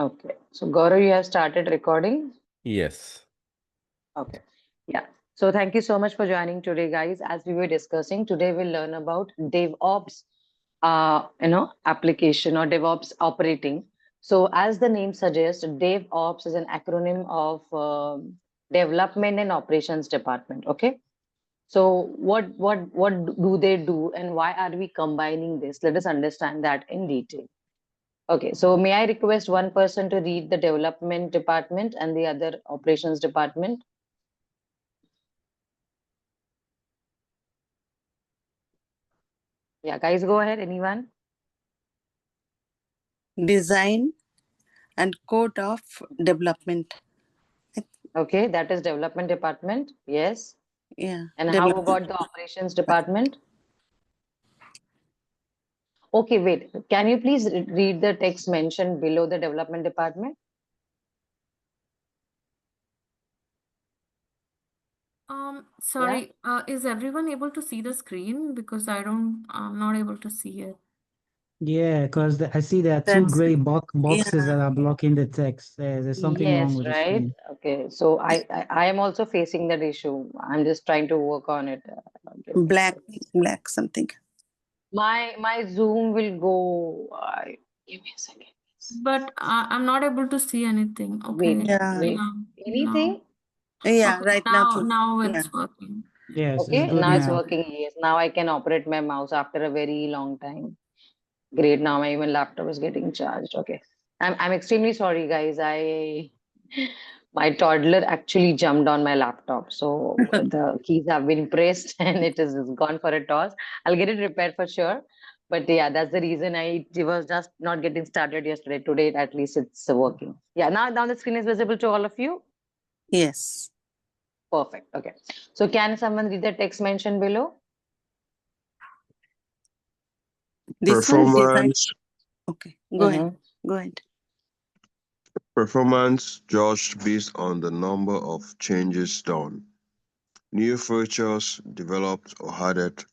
Okay. So Gaurav, you have started recording? Yes. Okay. Yeah. So thank you so much for joining today, guys. As we were discussing, today we'll learn about DevOps, application or DevOps operating. So as the name suggests, DevOps is an acronym of Development and Operations Department. Okay. So what do they do and why are we combining this? Let us understand that in detail. Okay, so may I request one person to read the development department and the other operations department? Yeah, guys, go ahead. Anyone? Design and code of development. Okay, that is development department. Yes. Yeah. And how Development. about the operations department? Okay, wait. Can you please read the text mentioned below the development department? Sorry, is everyone able to see the screen? Because I'm not able to see it. Yeah, because I see there are two That's gray boxes yeah. that are blocking the text. There's something wrong Yes, with the right. screen. Okay, so I am also facing that issue. I'm just trying to work on it. Give me a Black second. something. My Zoom will go. Give me a second. But I'm not able to see anything. Okay. Wait, Yeah. wait. Now, Anything? Yeah, okay, right now too. now Yeah. it's working. Yes, it's Okay, good now it's now. working. Yes, now I can operate my mouse after a very long time. Great. Now my even laptop is getting charged. Okay. I'm extremely sorry, guys. My toddler actually jumped on my laptop. So the keys have been pressed and it is gone for a toss. I'll get it repaired for sure. But yeah, that's the reason it was just not getting started yesterday. Today, at least it's working. Yeah, now the screen is visible to all of you. Yes. Perfect. Okay. So can someone read the text mentioned below? This one is design. Performance, Okay. Go ahead. Go ahead. performance judged based on the number of changes done, new features developed or added,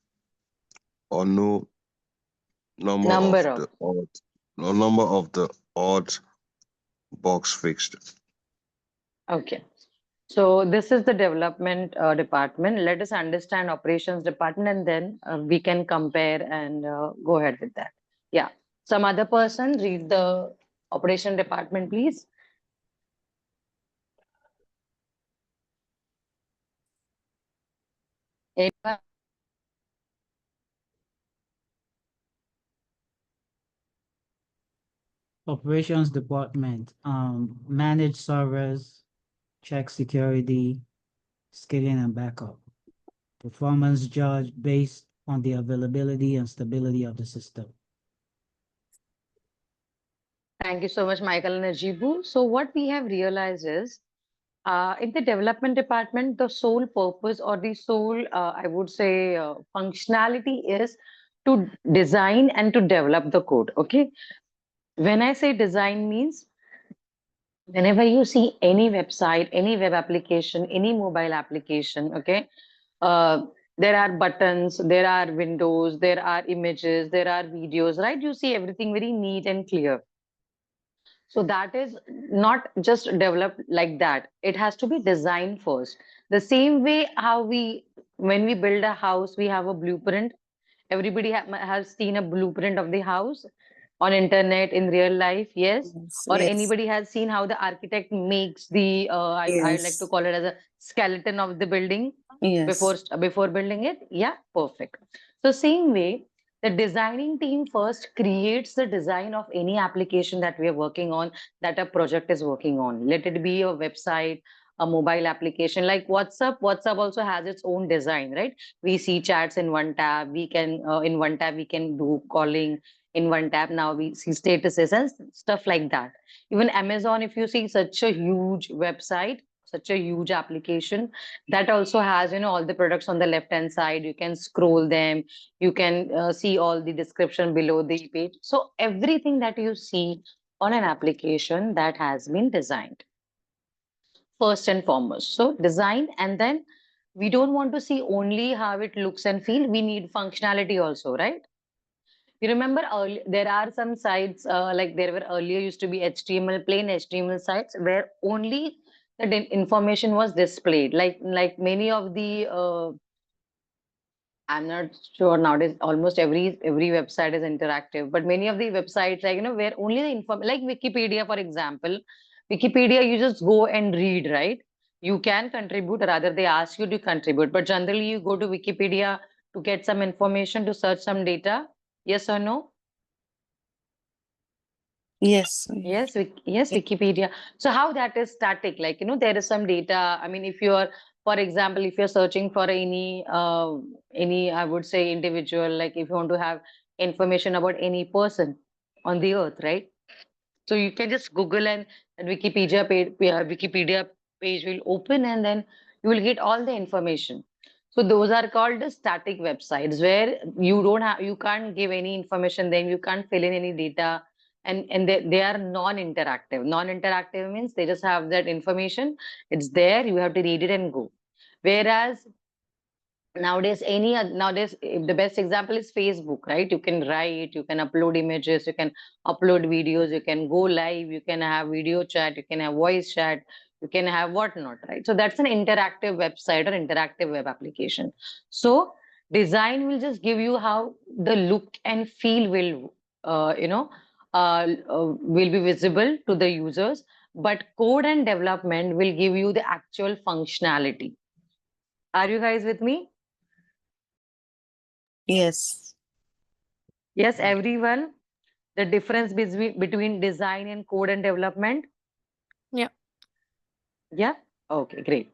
or no number of Number of. the odd, no number of the odd box fixed. Okay. So this is the development department. Let us understand operations department and then we can compare and go ahead with that. Yeah. Some other person read the operation department, please. Anyone? Operations department, manage servers, check security, scaling and backup. Performance judge based on the availability and stability of the system. Thank you so much, Michael and Ajibu. So what we have realized is in the development department, the sole purpose or the sole, I would say, functionality is to design and to develop the code. Okay. When I say design means whenever you see any website, any web application, any mobile application, okay, uh, there are buttons, there are windows, there are images, there are videos, right? You see everything very neat and clear. So that is not just developed like that. It has to be designed first. The same way how when we build a house, we have a blueprint. Everybody has seen a blueprint of the house on internet in real life, yes. Or Yes. anybody has seen how the architect makes the I like to Yes. call it as a skeleton of the building Yes. before building it. Yeah, perfect. So same way, the designing team first creates the design of any application that we are working on, that a project is working on. Let it be a website, a mobile application like WhatsApp. WhatsApp also has its own design, right? We see chats in one tab. We can in one tab we can do calling. In one tab now we see statuses and stuff like that. Even Amazon, if you see such a huge website, such a huge application, that also has all the products on the left hand side. You can scroll them, you can see all the description below the page. So everything that you see on an application, that has been designed first and foremost. So design, and then we don't want to see only how it looks and feel. We need functionality also, right? You remember earlier, there are some sites like there were earlier used to be HTML, plain HTML sites where only the information was displayed. Like many of the I'm not sure nowadays. Almost every website is interactive, but many of the websites, like where only the info, like Wikipedia, for example, Wikipedia, you just go and read, right? You can contribute, rather they ask you to contribute, but generally you go to Wikipedia to get some information, to search some data. Yes or no? Yes. Yes, yes, Wikipedia. So how that is static, like, there is some data. I mean, if you're, for example, if you're searching for any, I would say individual, like if you want to have information about any person on the earth, right? So you can just Google and Wikipedia page will open and then you will get all the information. So those are called the static websites where you can't give any information, then you can't fill in any data, and they are non-interactive. Non-interactive means they just have that information. It's there, you have to read it and go. Whereas nowadays the best example is Facebook, right? You can write, you can upload images, you can upload videos, you can go live, you can have video chat, you can have voice chat, you can have whatnot, right? So that's an interactive website or interactive web application. So design will just give you how the look and feel will will be visible to the users, but code and development will give you the actual functionality. Are you guys with me? Yes. Yes, everyone. The difference between design and code and development. Yeah. Yeah. Okay, great.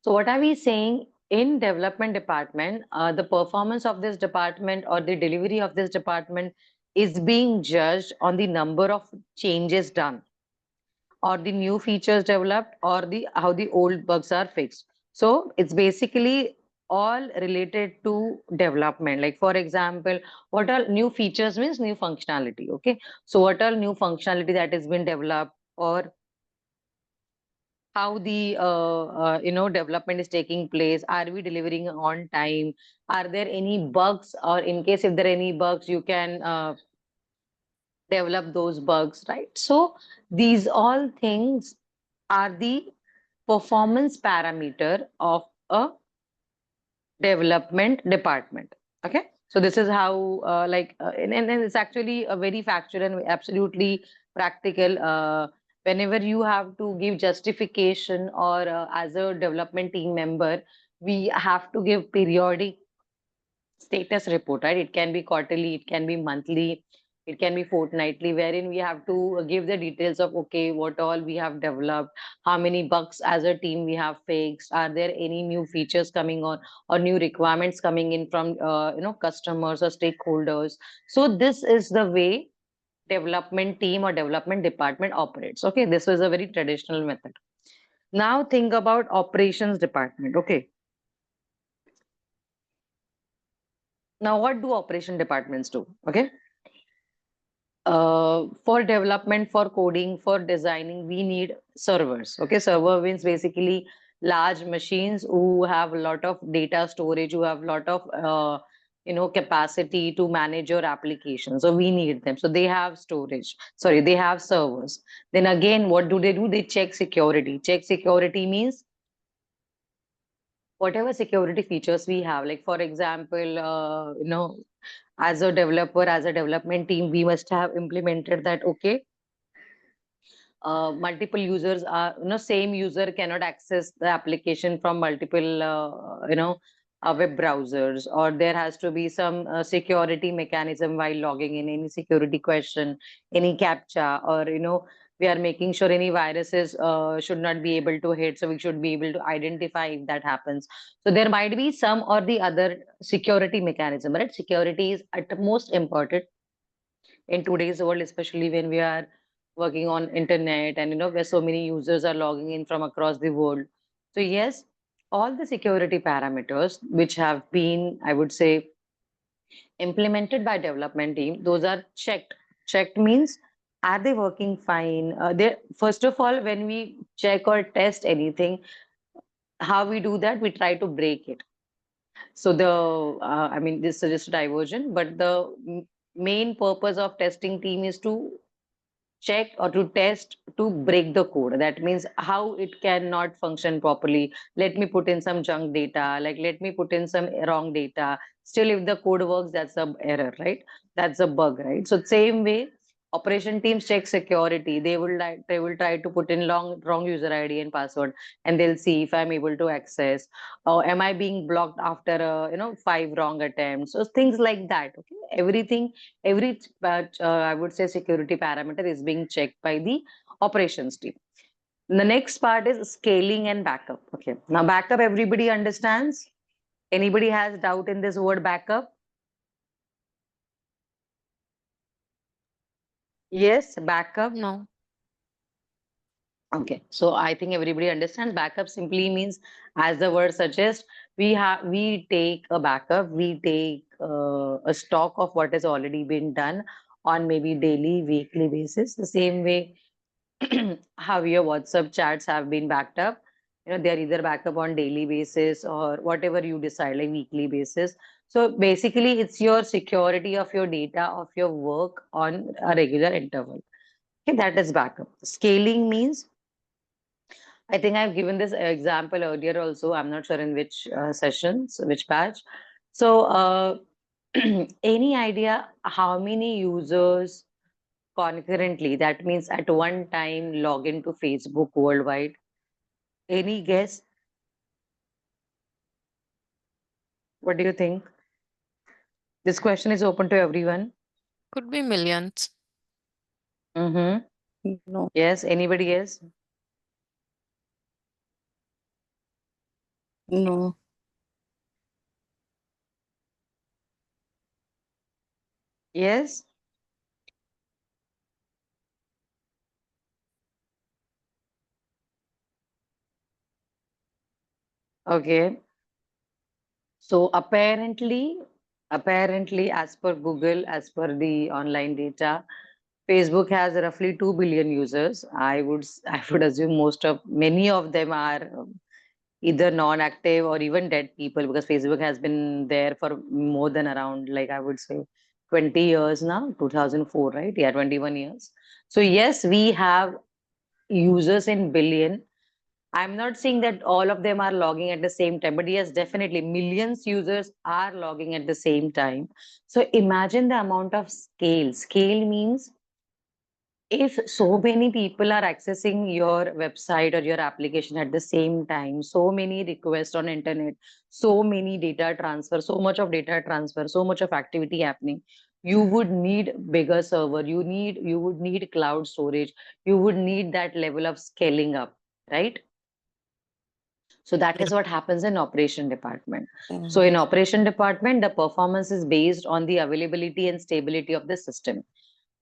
So what are we saying? In development department, the performance of this department or the delivery of this department is being judged on the number of changes done, or the new features developed, or the how the old bugs are fixed. So it's basically all related to development. Like for example, what are new features means new functionality. Okay, so what are new functionality that has been developed, or how the development is taking place, are we delivering on time, are there any bugs, or in case if there are any bugs, you can develop those bugs, right? So these all things are the performance parameter of a development department. Okay, so this is how and it's actually a very factual and absolutely practical. Whenever you have to give justification, or as a development team member, we have to give periodic status report, right? It can be quarterly, it can be monthly, it can be fortnightly, wherein we have to give the details of, okay, what all we have developed, how many bugs as a team we have fixed, are there any new features coming on, or new requirements coming in from customers or stakeholders. So this is the way development team or development department operates. Okay, this was a very traditional method. Now think about operations department. Okay, now what do operation departments do? Okay, for development, for coding, for designing, we need servers. Okay, server means basically large machines who have a lot of data storage, who have a lot of capacity to manage your application. So we need them. So they have storage. Sorry, they have servers. Then again, what do? They check security. Check security means whatever security features we have. Like for example, as a developer, as a development team, we must have implemented that, okay, multiple users are, same user cannot access the application from multiple web browsers, or there has to be some security mechanism while logging in any security question, any captcha, or we are making sure any viruses should not be able to hit, so we should be able to identify if that happens. So there might be some or the other security mechanism, right? Security is at most important in today's world, especially when we are working on internet, and where so many users are logging in from across the world. So yes, all the security parameters which have been, I would say, implemented by development team, those are checked. Checked means, are they working fine? They, first of all, when we check or test anything, how we do that, we try to break it. So I mean, this is just a diversion, but the main purpose of testing team is to check or to test to break the code. That means how it cannot function properly. Let me put in some junk data, like let me put in some wrong data. Still, if the code works, that's a error, right? That's a bug, right? So same way, operation teams check security. They will try to put in wrong user ID and password, and they'll see if I'm able to access, or am I being blocked after 5 wrong attempts. So things like that. Okay, everything, I would say security parameter is being checked by the operations team. The next part is scaling and backup. Okay, now backup everybody understands. Anybody has doubt in this word backup? Yes, backup. No. Okay, so I think everybody understands backup simply means, as the word suggests, we take a backup, we take a stock of what has already been done on maybe daily, weekly basis. The same way how your WhatsApp chats have been backed up. They're either backed up on daily basis or whatever you decide, like weekly basis. So basically, it's your security of your data, of your work on a regular interval. Okay, that is backup. Scaling means, I think I've given this example earlier also. I'm not sure in which sessions, which batch. So, any idea how many users concurrently, that means at one time, log into Facebook worldwide? Any guess? What do you think? This question is open to everyone. Could be millions. Mm-hmm. No. Yes, anybody else? No. Yes? Okay. So apparently, as per Google, as per the online data, Facebook has roughly 2 billion users. I would assume many of them are either non-active or even dead people, because Facebook has been there for more than around, like I would say, 20 years now, 2004, right? Yeah, 21 years. So yes, we have users in billion. I'm not saying that all of them are logging at the same time, but yes, definitely millions users are logging at the same time. So imagine the amount of scale. Scale means if so many people are accessing your website or your application at the same time, so many requests on internet, so many data transfer, so much of data transfer, so much of activity happening, you would need bigger server, you would need cloud storage, you would need that level of scaling up, right? So that is what happens in operation department. So in operation department, the performance is based on the availability and stability of the system.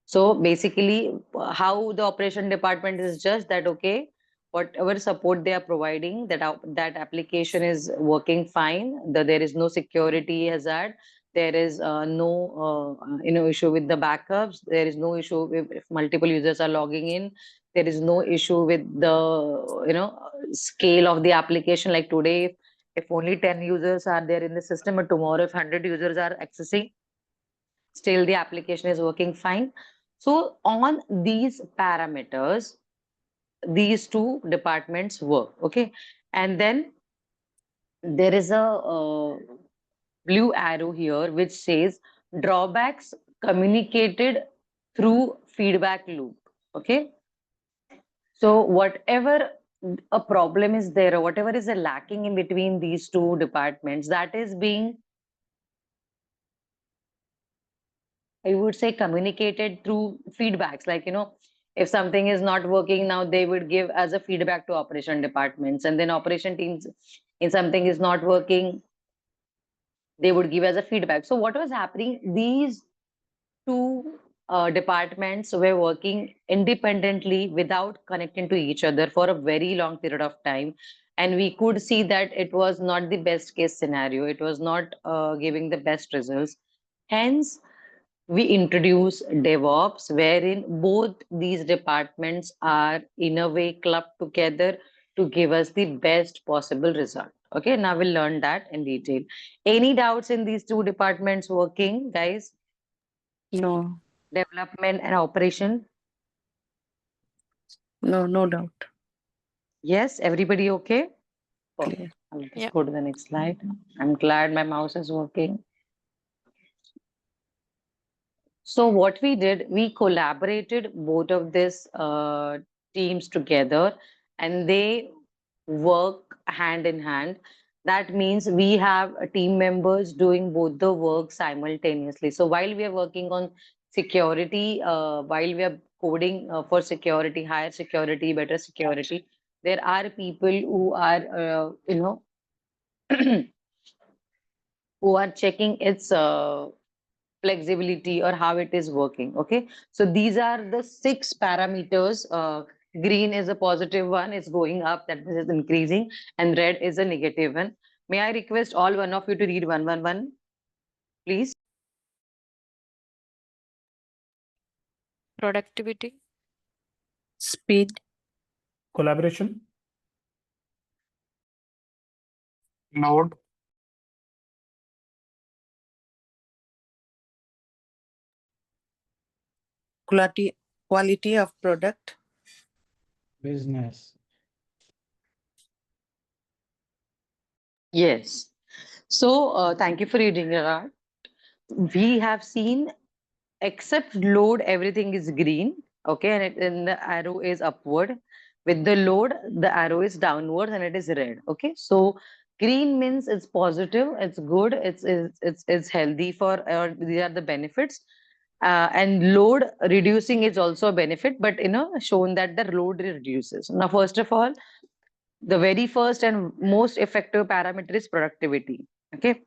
So basically, how the operation department is just that, okay, whatever support they are providing, that application is working fine. There is no security hazard. There is no issue with the backups. There is no issue if multiple users are logging in. There is no issue with the scale of the application. Like today, if only 10 users are there in the system, but tomorrow if 100 users are accessing, still the application is working fine. So on these parameters, these two departments work. Okay. And then there is a blue arrow here which says drawbacks communicated through feedback loop. Okay. So whatever a problem is there, or whatever is a lacking in between these two departments, that is being, I would say, communicated through feedbacks. Like, if something is not working now, they would give as a feedback to operation departments. And then operation teams, if something is not working, they would give as a feedback. So what was happening? These two departments were working independently without connecting to each other for a very long period of time. And we could see that it was not the best case scenario. It was not giving the best results. Hence, we introduce DevOps, wherein both these departments are in a way clubbed together to give us the best possible result. Okay, now we'll learn that in detail. Any doubts in these two departments working, guys? No, Development and operation? no doubt. Yes, everybody okay? Oh, Clear. I'll just Yeah. go to the next slide. I'm glad my mouse is working. So what we did, we collaborated both of these teams together, and they work hand in hand. That means we have team members doing both the work simultaneously. So while we are working on security, while we are coding for security, higher security, better security, there are people who are, who are checking its flexibility or how it is working. Okay, so these are the 6 parameters. Green is a positive one, it's going up, that means it's increasing, and red is a negative one. May I request all one of you to read one, please? Productivity, Speed, Collaboration, load, quality of product, Business. Yes. So thank you for reading it. We have seen, except load, everything is green. Okay, and the arrow is upward. With the load, the arrow is downward and it is red. Okay, so green means it's positive, it's good, it's healthy for, these are the benefits. And load reducing is also a benefit, but shown that the load reduces. Now, first of all, the very first and most effective parameter is productivity. Okay,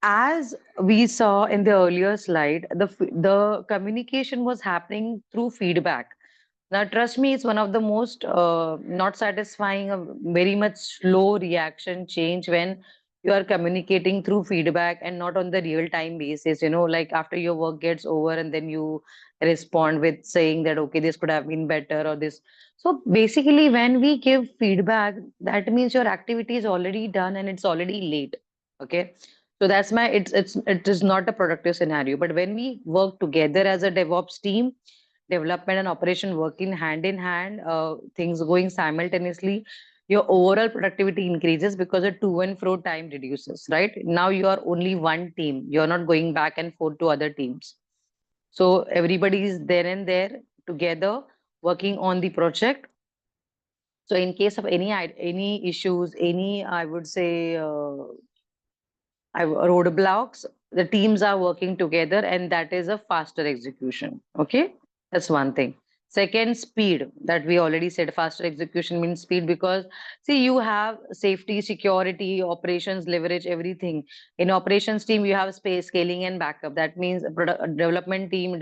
as we saw in the earlier slide, the communication was happening through feedback. Now, trust me, it's one of the most not satisfying, a very much slow reaction change when you are communicating through feedback and not on the real time basis. Like after your work gets over and then you respond with saying that, okay, this could have been better or this. So basically, when we give feedback, that means your activity is already done and it's already late. Okay. So that's it is not a productive scenario. But when we work together as a DevOps team, development and operation working hand in hand, things going simultaneously, your overall productivity increases because the to and fro time reduces, right? Now you are only one team. You're not going back and forth to other teams. So everybody is there and there together working on the project. So in case of any issues, any, I would say, roadblocks, the teams are working together and that is a faster execution. Okay, that's one thing. Second, speed, that we already said. Faster execution means speed, because see, you have safety, security, operations, leverage, everything. In operations team you have space, scaling and backup. That means a development team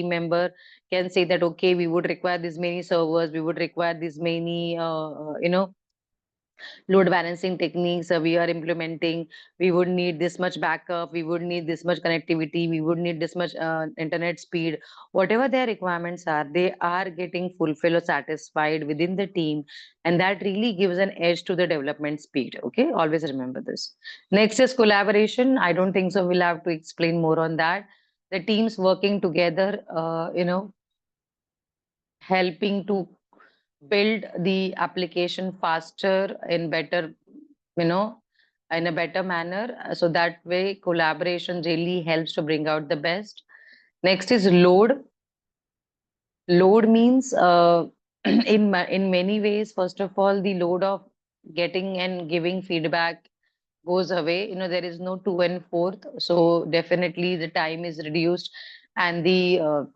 member can say that, okay, we would require this many servers, we would require this many load balancing techniques we are implementing. We would need this much backup, we would need this much connectivity, we would need this much internet speed. Whatever their requirements are, they are getting fulfilled or satisfied within the team, and that really gives an edge to the development speed. Okay, always remember this. Next is collaboration. I don't think so we'll have to explain more on that. The teams working together, helping to build the application faster in better, you know in a better manner. So that way collaboration really helps to bring out the best. Next is load means in many ways. First of all, the load of getting and giving feedback goes away. There is no to and forth, so definitely the time is reduced, and the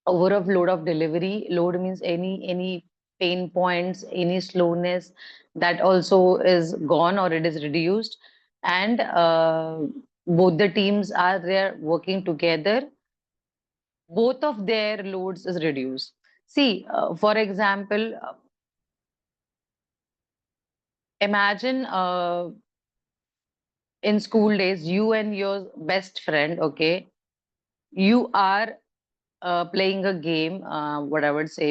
overload of delivery. Load means any pain points, any slowness, that also is gone or it is reduced. And both the teams are there working together, both of their loads is reduced. See, for example, imagine in school days, you and your best friend, okay, you are playing a game, what I would say,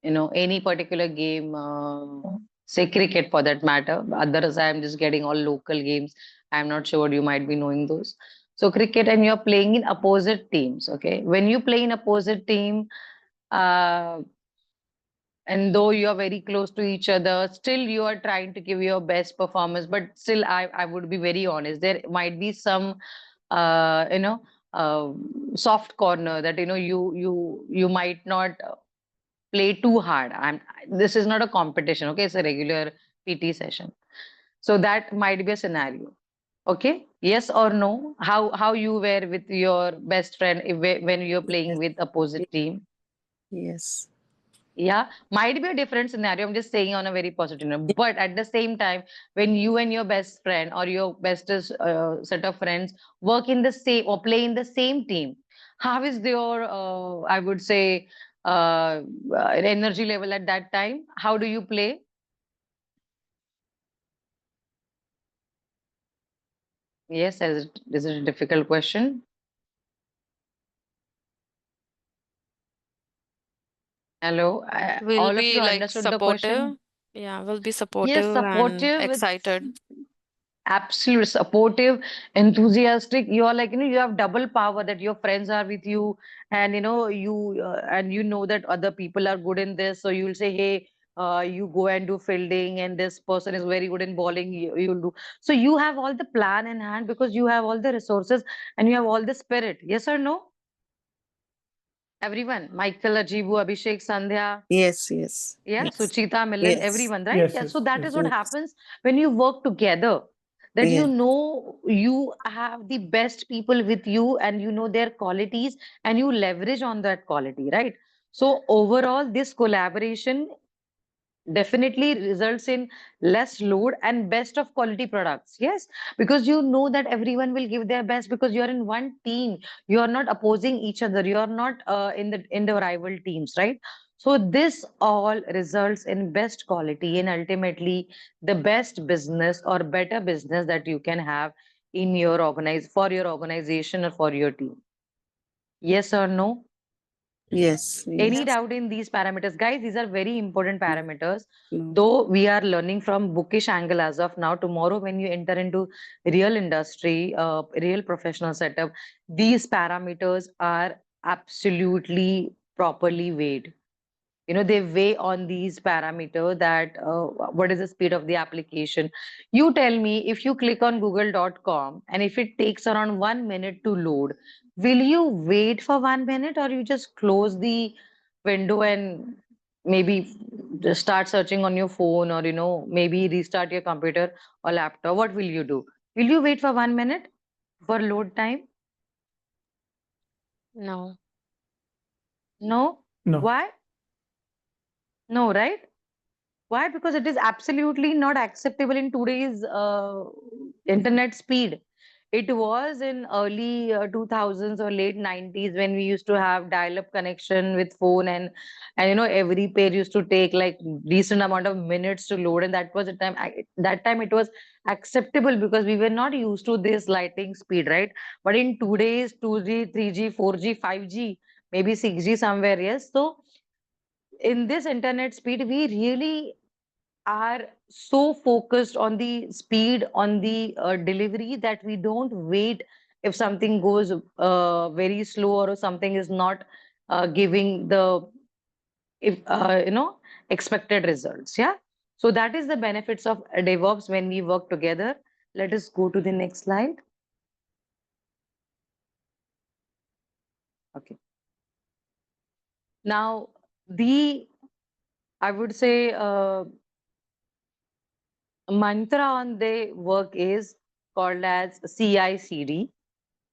any particular game, say cricket for that matter. Others, I'm just getting all local games. I'm not sure you might be knowing those. So cricket, and you're playing in opposite teams. Okay, when you play in opposite team, uh, and though you are very close to each other, still you are trying to give your best performance. But still, I would be very honest. There might be some, uh, you know, uh, soft corner that you might not play too hard. This is not a competition, okay? It's a regular PT session. So that might be a scenario. Okay? Yes or no? How you were with your best friend when you're playing Yes. with opposite team? Yes. Yeah, might be a different scenario. I'm just saying on a very positive note. But at the same time, when you and your best friend or your bestest set of friends work in the same or play in the same team, how is your, I would say, energy level at that time? How do you play? Yes, this is a difficult question. Hello, We'll all of be you like understood the question? supportive. Yeah, we'll be Yes, supportive and supportive. It's excited. absolute supportive, enthusiastic. You are like, you have double power that your friends are with you, and you know that other people are good in this. So you'll say, hey, you go and do fielding, and this person is very good in bowling. You'll do. So you have all the plan in hand because you have all the resources and you have all the spirit. Yes or no? Everyone, Michael, Ajibu, Abhishek, Sandhya. Yes. Yes. Yeah, Yes. Suchita, Milan, Yes. everyone, right? Yes, Yeah, so yes, that is yes. what Yes. happens when you work together. That Yes. you have the best people with you and you know their qualities and you leverage on that quality, right? So overall, this collaboration definitely results in less load and best of quality products. Yes, because you know that everyone will give their best because you're in one team. You are not opposing each other. You are not in the rival teams, right? So this all results in best quality and ultimately the best business or better business that you can have in your for your organization or for your team. Yes or no? Yes. Any Yes. doubt in these parameters? Guys, these are very important parameters. No. Though we are learning from bookish angle as of now, tomorrow when you enter into real industry, real professional setup, these parameters are absolutely properly weighed. They weigh on these parameters that what is the speed of the application. You tell me, if you click on google.com and if it takes around 1 minute to load, will you wait for 1 minute or you just close the window and maybe just start searching on your phone, or maybe restart your computer or laptop? What will you do? Will you wait for 1 minute for load time? No. No. No. Why? No, right? Why? Because it is absolutely not acceptable in today's internet speed. It was in early 2000s or late 90s when we used to have dial-up connection with phone, and every page used to take like decent amount of minutes to load, and that was the time. That time it was acceptable because we were not used to this lightning speed, right? But in today's 2G, 3G, 4G, 5G, maybe 6G somewhere, yes. So in this internet speed, we really are so focused on the speed, on the delivery, that we don't wait if something goes very slow or something is not giving the if expected results. Yeah. So that is the benefits of DevOps when we work together. Let us go to the next slide. Okay. Now, I would say, mantra on the work is called as CI/CD.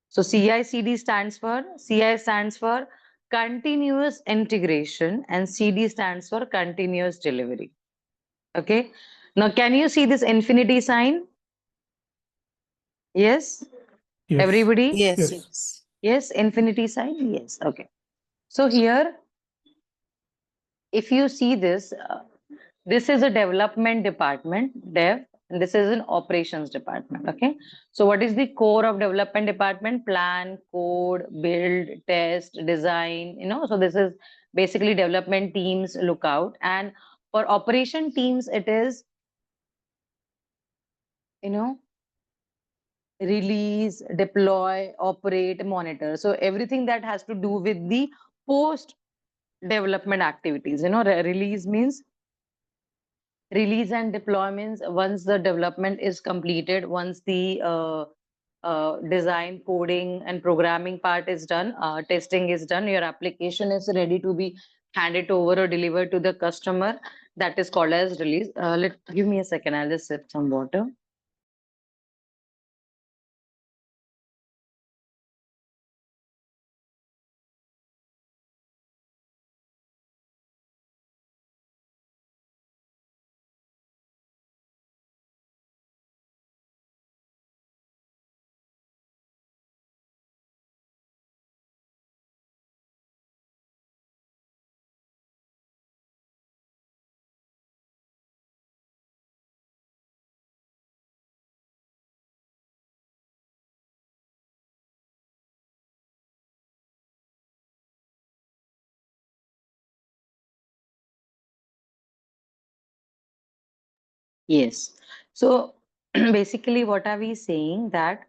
So CI stands for continuous integration and CD stands for continuous delivery. Okay. Now, can you see this infinity sign? Yes. Yes. Everybody? Yes. Yes. Yes. Yes. Infinity sign. Yes. Okay. So here, if you see this, this is a development department, dev, and this is an operations department. Okay. So what is the core of development department? Plan, code, build, test, design, so this is basically development teams look out. And for operation teams, it is release, deploy, operate, monitor. So everything that has to do with the post development activities. Release and deploy means once the development is completed, once the design, coding, and programming part is done, testing is done, your application is ready to be handed over or delivered to the customer. That is called as release. Give me a second. I'll just sip some water. Yes. So basically, what are we saying that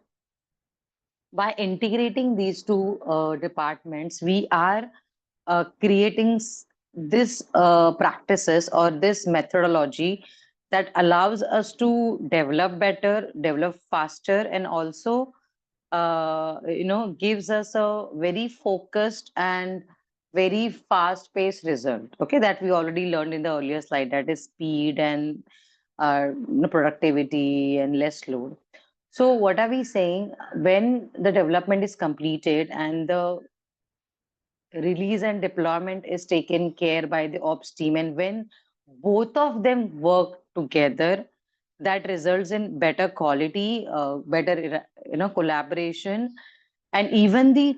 by integrating these two departments, we are creating this practices or this methodology that allows us to develop better, develop faster, and also gives us a very focused and very fast paced result. Okay, that we already learned in the earlier slide, that is speed and productivity and less load. So what are we saying? When the development is completed and the release and deployment is taken care by the ops team, and when both of them work together, that results in better quality, better collaboration, and even the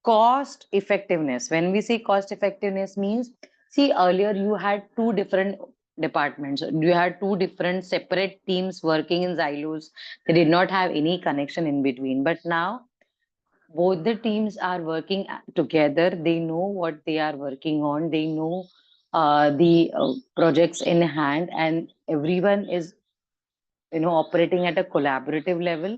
cost effectiveness. When we say cost effectiveness means, see, earlier you had two different departments, you had two different separate teams working in silos. They did not have any connection in between, but now both the teams are working together. They know what they are working on, they know the projects in hand, and everyone is operating at a collaborative level.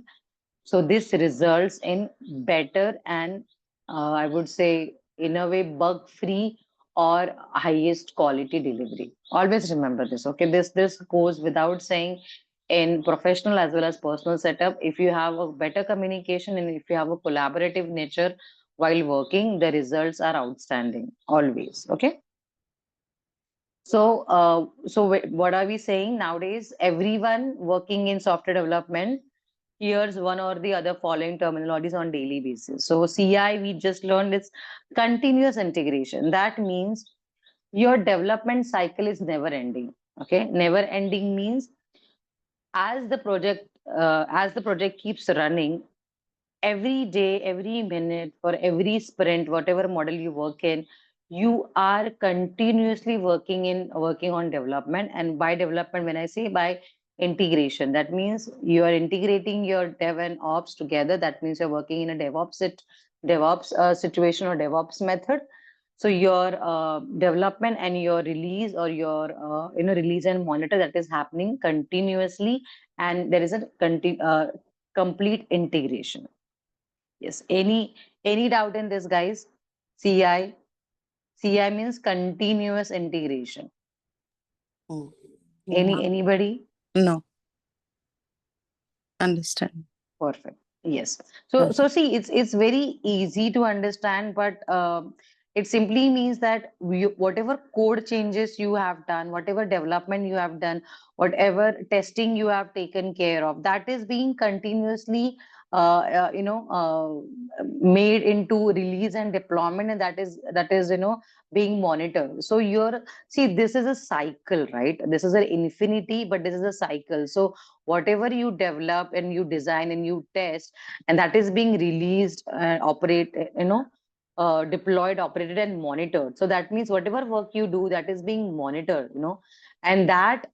So this results in better and I would say in a way bug free or highest quality delivery. Always remember this. Okay, this goes without saying in professional as well as personal setup. If you have a better communication and if you have a collaborative nature while working, the results are outstanding always. Okay. So, what are we saying nowadays? Everyone working in software development hears one or the other following terminologies on daily basis. So CI, we just learned, it's continuous integration. That means your development cycle is never ending. Okay, never ending means as the project keeps running, every day, every minute, for every sprint, whatever model you work in, you are continuously working on development. And by development, when I say by integration, that means you are integrating your dev and ops together. That means you're working in a DevOps situation or DevOps method. So your development and your release or your release and monitor, that is happening continuously, and there is a complete integration. Yes. Any doubt in this, guys? CI. CI means continuous integration. Mm. Anybody? No. Understand. Perfect. Yes. So see, it's very easy to understand, but it simply means that whatever code changes you have done, whatever development you have done, whatever testing you have taken care of, that is being continuously made into release and deployment, and that is being monitored. So this is a cycle, right? This is an infinity, but this is a cycle. So whatever you develop and you design and you test, and that is being released and deployed, operated, and monitored. So that means whatever work you do, that is being monitored, and that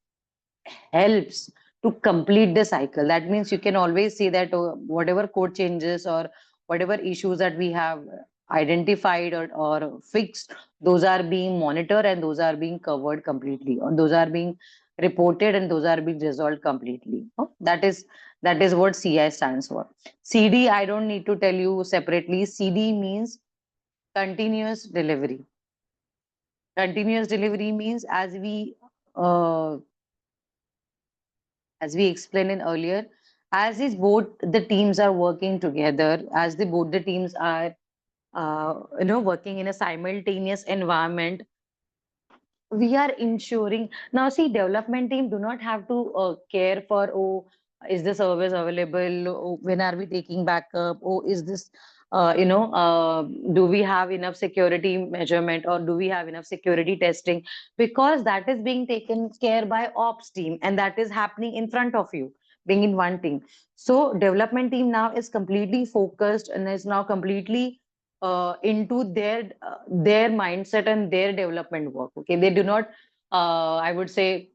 helps to complete the cycle. That means you can always see that whatever code changes or whatever issues that we have identified or fixed, those are being monitored and those are being covered completely, or those are being reported, and those are being resolved completely. That is what CI stands for. CD, I don't need to tell you separately. CD means continuous delivery. Continuous delivery means, uh, as we explained in earlier, as is both the teams are working together, as the both the teams are working in a simultaneous environment, we are ensuring. Now see, development team do not have to care for, oh, is the service available, oh, when are we taking backup, oh, is this do we have enough security measurement, or do we have enough security testing, because that is being taken care by ops team, and that is happening in front of you, being in one team. So development team now is completely focused and is now completely into their mindset and their development work. Okay, they do not, I would say,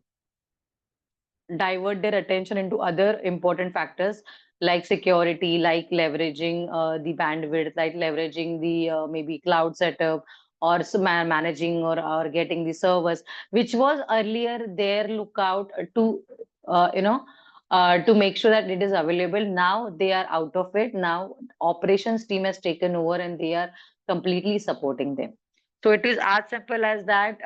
divert their attention into other important factors like security, like leveraging the bandwidth, like leveraging the maybe cloud setup, or managing or getting the servers, which was earlier their lookout to to make sure that it is available. Now they are out of it. Now operations team has taken over and they are completely supporting them. So it is as simple as that.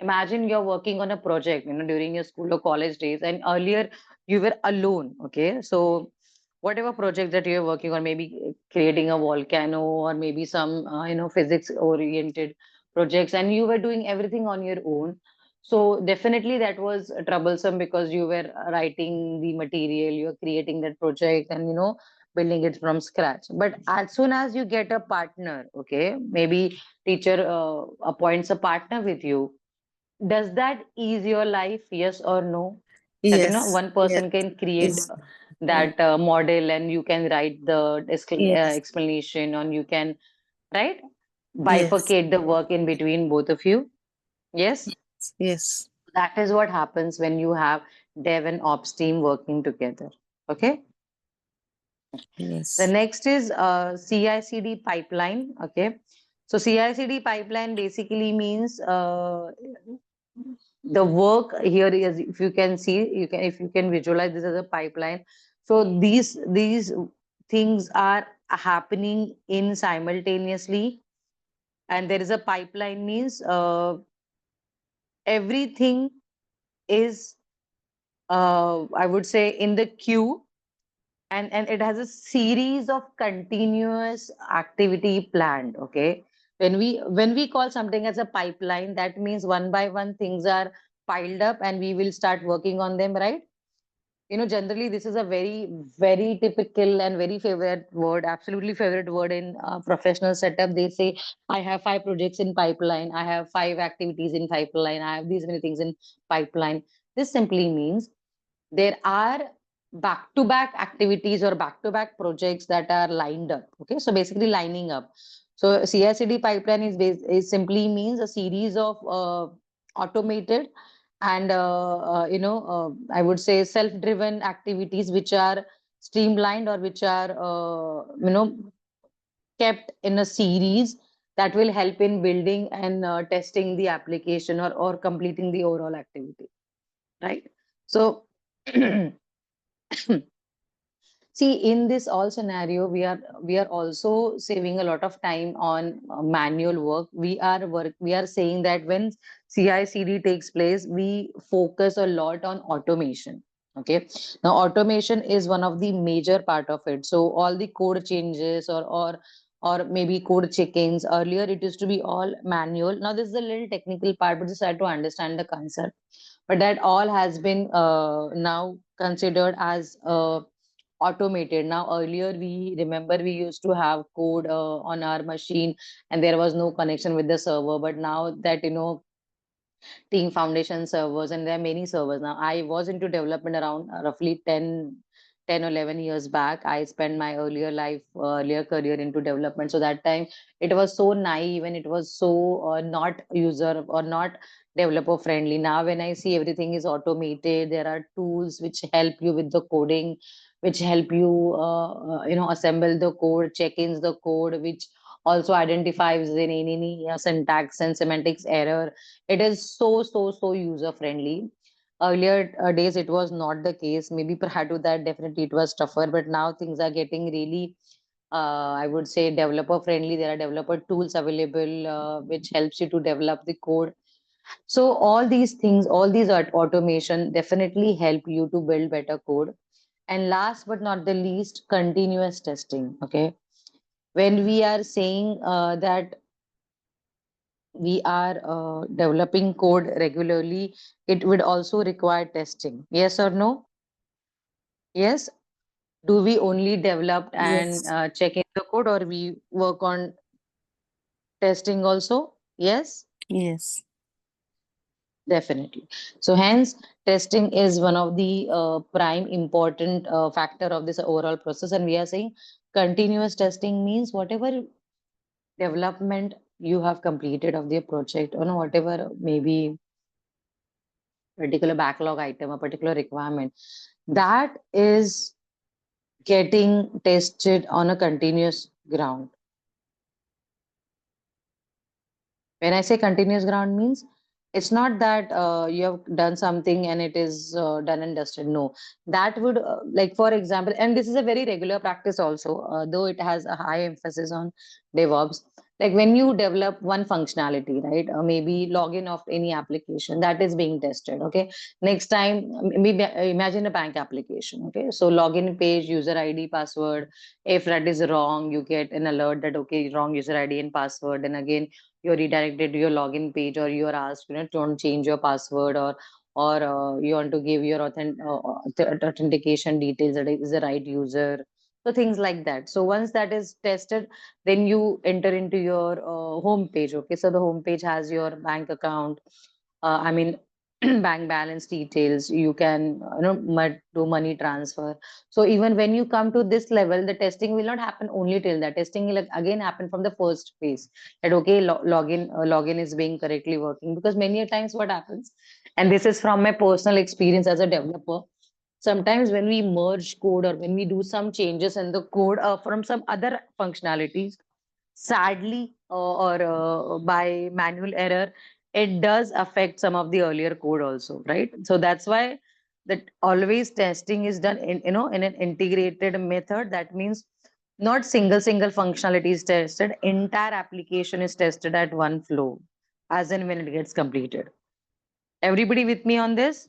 Imagine you're working on a project, during your school or college days, and earlier you were alone. Okay, so whatever project that you're working on, maybe creating a volcano, or maybe some physics oriented projects, and you were doing everything on your own. So definitely that was troublesome, because you were writing the material, you're creating that project, and building it from scratch. But as soon as you get a partner, okay, maybe teacher appoints a partner with you, does that ease your life? Yes or no? That Yes. one Yes. person can create Yes. Yes. that model, and you can write the Yes. explanation, and you can, right, Yes. bifurcate the work in between both of you. Yes, Yes. that is what happens when you have dev and ops team working together. Okay. The Yes. next is CI/CD pipeline. Okay. So CI/CD pipeline basically means the work here is, if you can see, if you can visualize this as a pipeline. So these things are happening in simultaneously, and there is a pipeline means everything is I would say in the queue, and it has a series of continuous activity planned. Okay, when we call something as a pipeline, that means one by one things are piled up and we will start working on them, right? Generally this is a very, very typical and very favorite word, absolutely favorite word in professional setup. They say, I have 5 projects in pipeline, I have 5 activities in pipeline, I have these many things in pipeline. This simply means there are back to back activities or back to back projects that are lined up. Okay, so basically lining up. So CI/CD pipeline is simply means a series of automated and I would say self driven activities which are streamlined, or which are kept in a series, that will help in building and testing the application, or completing the overall activity, right? So see, in this all scenario, we are also saving a lot of time on manual work. We are saying that when CI/CD takes place, we focus a lot on automation. Okay, now automation is one of the major part of it. So all the code changes, or maybe code check-ins. Earlier, it used to be all manual. Now this is a little technical part, but just try to understand the concept. But that all has been now considered as automated. Now earlier, we remember we used to have code on our machine, and there was no connection with the server. But now that team foundation servers, and there are many servers now. I was into development around roughly 10 or 11 years back. I spent my earlier career into development. So that time it was so naive, and it was so not user or not developer friendly. Now when I see everything is automated, there are tools which help you with the coding, which help you assemble the code, check-ins the code, which also identifies any syntax and semantics error. It is so user friendly. Earlier days, it was not the case. Maybe prior to that, definitely it was tougher, but now things are getting really, I would say, developer friendly. There are developer tools available, which helps you to develop the code. So all these things, all these automation definitely help you to build better code. And last but not the least, continuous testing. Okay. When we are saying that we are developing code regularly, it would also require testing. Yes or no? Yes. Do we only develop and Yes. check in the code, or we work on testing also? Yes. Yes. Definitely. So hence, testing is one of the prime important factor of this overall process. And we are saying continuous testing means whatever development you have completed of the project, or whatever maybe particular backlog item, a particular requirement, that is getting tested on a continuous ground. When I say continuous ground means, it's not that you have done something and it is done and dusted. No, that would like, for example, and this is a very regular practice also, though it has a high emphasis on DevOps. Like when you develop one functionality, right? Maybe login of any application that is being tested. Okay. Next time, maybe imagine a bank application. Okay. So login page, user ID, password. If that is wrong, you get an alert that, okay, wrong user ID and password. And again, you're redirected to your login page, or you're asked, don't change your password, or you want to give your authentication details that is the right user. So things like that. So once that is tested, then you enter into your home page. Okay, so the home page has your bank account, I mean, bank balance details. You can do money transfer. So even when you come to this level, the testing will not happen only till that. Testing will again happen from the first phase. That okay, login is being correctly working, because many a times what happens, and this is from my personal experience as a developer. Sometimes when we merge code, or when we do some changes in the code from some other functionalities, sadly, or by manual error, it does affect some of the earlier code also, right? So that's why that always testing is done in an integrated method. That means not single functionality is tested, entire application is tested at one flow, as and when it gets completed. Everybody with me on this?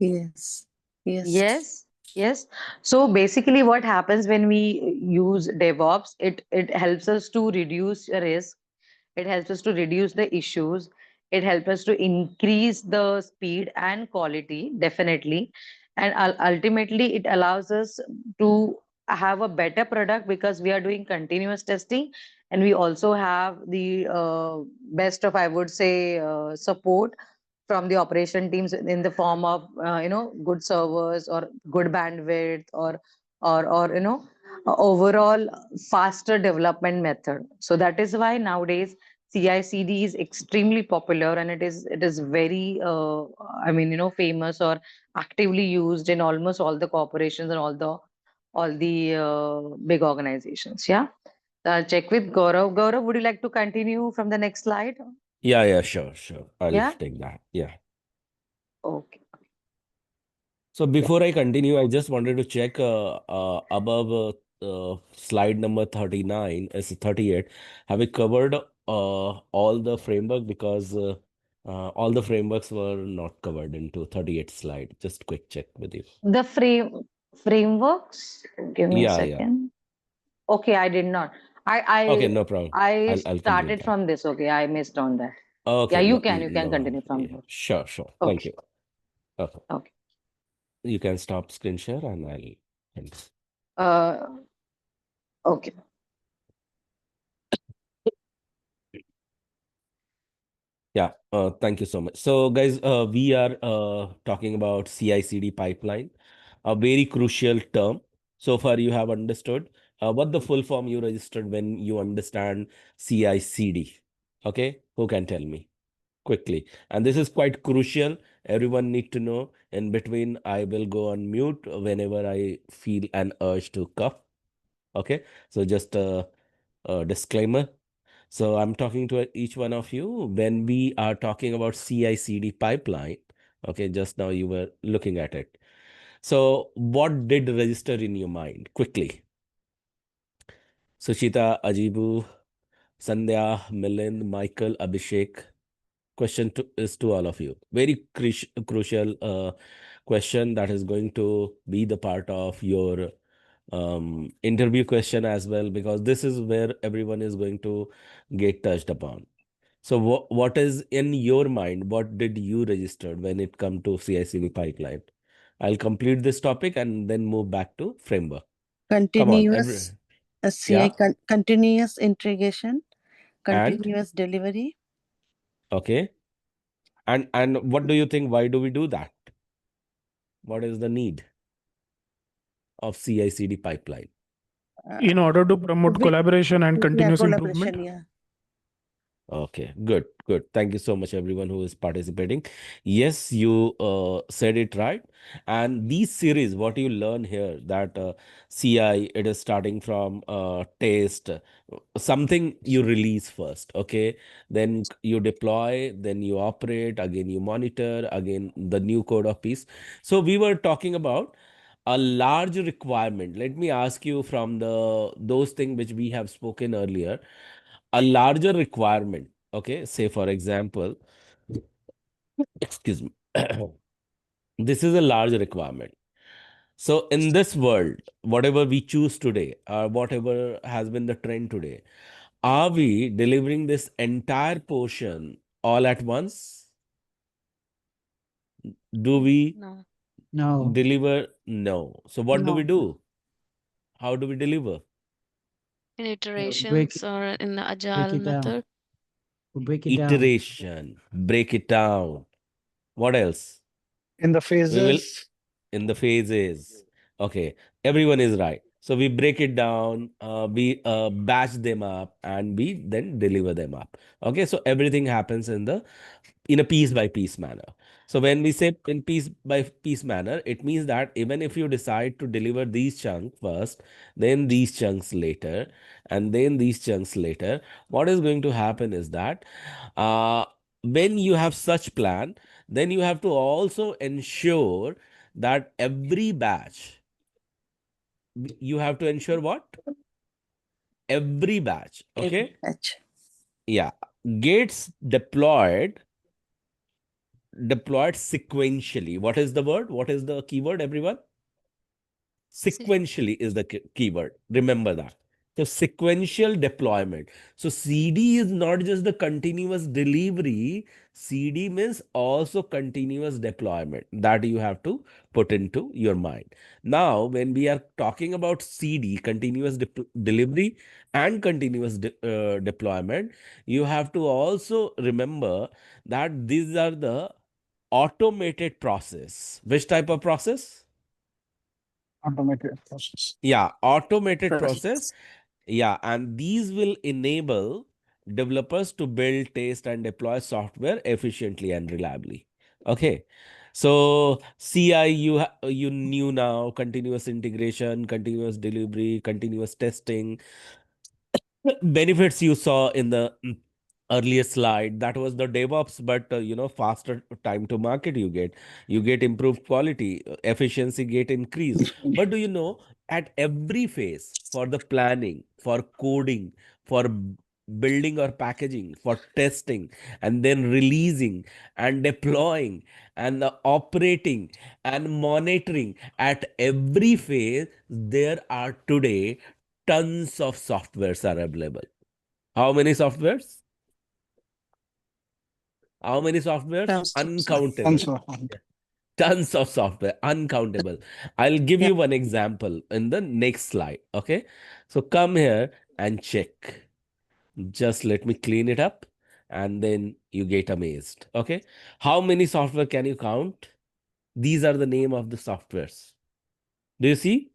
Yes. Yes. Yes, yes. So basically, what happens when we use DevOps, it helps us to reduce risk. It helps us to reduce the issues. It helps us to increase the speed and quality, definitely. And ultimately, it allows us to have a better product, because we are doing continuous testing, and we also have the best of, I would say, support from the operation teams in the form of good servers, or good bandwidth, or overall faster development method. So that is why nowadays CI/CD is extremely popular, and it is very famous, or actively used in almost all the corporations and all the big organizations. Yeah. I'll check with Gaurav. Gaurav, would you like to continue from the next slide? Yeah, sure. I'll Yeah. take that. Yeah. Okay. So before I continue, I just wanted to check above slide number 39, is 38. Have we covered all the framework? Because all the frameworks were not covered into 38 slide. Just quick check with you. The frameworks. Give me a Yeah. second. Okay, I did not. Okay, I no problem. I I'll complete started that. from this. Okay, I missed on that. Yeah, Okay, you no, can no problem. continue from Yeah, there. sure. Thank Okay. you. Okay. Okay. You can stop screen share and I'll end. Okay. Yeah, thank you so much. So, guys, we are talking about CI/CD pipeline, a very crucial term. So far, you have understood what the full form you registered when you understand CI/CD. Okay, who can tell me quickly? And this is quite crucial. Everyone need to know. In between, I will go on mute whenever I feel an urge to cough. Okay, so just a disclaimer. So I'm talking to each one of you. When we are talking about CI/CD pipeline, Okay, just now you were looking at it. So what did register in your mind? Quickly. Suchita, Ajibu, Sandhya, Milind, Michael, Abhishek. Question is to all of you. Very crucial question that is going to be the part of your interview question as well, because this is where everyone is going to get touched upon. So what is in your mind? What did you register when it come to CI/CD pipeline? I'll complete this topic and then move back to framework. Come on, Continuous CI, yeah, continuous integration, and continuous delivery. okay. And what do you think? Why do we do that? What is the need of CI/CD pipeline? In order to promote We- collaboration and yeah, continuous collaboration, improvement. yeah. Okay, good, good. Thank you so much, everyone who is participating. Yes, you said it right. And these series, what you learn here, that CI, it is starting from test, something you release first, okay? Then you deploy, then you operate, again you monitor, again the new code of peace. So we were talking about a large requirement. Let me ask you from those things which we have spoken earlier, a larger requirement, okay, say for example, excuse me, this is a large requirement. So in this world, whatever we choose today, or whatever has been the trend today, are we delivering this entire portion all at once? Do we No. No, deliver? No. So what do we No. do? How do we deliver? In break iterations or in the break agile it down. method. We'll break it down. Iteration, break it down. What else? In the We will phases. in the phases. Okay, everyone is right. So we break it down, we batch them up, and we then deliver them up. Okay, so everything happens in a piece by piece manner. So when we say in piece by piece manner, it means that even if you decide to deliver these chunks first, then these chunks later, and then these chunks later, what is going to happen is that when you have such plan, then you have to also ensure that every batch, you have to ensure what? Every batch, Every okay? batch. Yeah, gets deployed sequentially. What is the word? What is the keyword, everyone? Se- Sequentially is the keyword. Remember that. So sequential deployment. So CD is not just the continuous delivery. CD means also continuous deployment that you have to put into your mind. Now, when we are talking about CD, continuous delivery and continuous deployment, you have to also remember that these are the automated process. Which type of process? Automated process. Yeah, automated Correct. process. Yeah, and these will enable developers to build, test, and deploy software efficiently and reliably. Okay. So CI, you knew now, continuous integration, continuous delivery, continuous testing. Benefits you saw in the earlier slide, that was the DevOps, but faster time to market you get improved quality, efficiency get increased. But do you know, at every phase, for the planning, for coding, for building or packaging, for testing, and then releasing and deploying and the operating and monitoring, at every phase there are today tons of softwares are available. How many softwares? How many softwares? Tons of Uncountable. Also, Yeah. Tons of software, uncountable. I'll give Yeah. you one example in the next slide. Okay. So come here and check. Just let me clean it up and then you get amazed. Okay. How many software can you count? These are the name of the softwares. Do you see?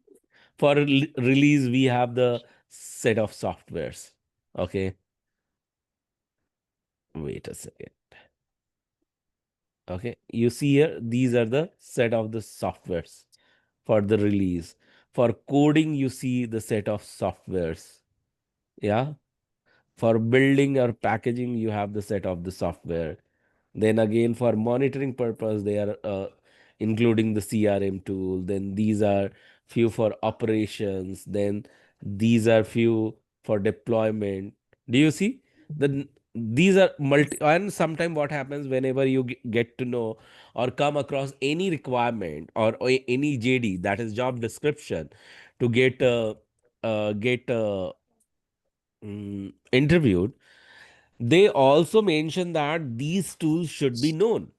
For release, we have the set of softwares. Okay. Wait a second. Okay, you see here, these are the set of the softwares for the release. For coding, you see the set of softwares. Yeah. For building or packaging, you have the set of the software. Then again, for monitoring purpose, they are including the CRM tool. Then these are few for operations. Then these are few for deployment. Do you see? The these are multi, and sometimes what happens whenever you get to know or come across any requirement or any JD, that is job description, to get interviewed, they also mention that these tools should be known.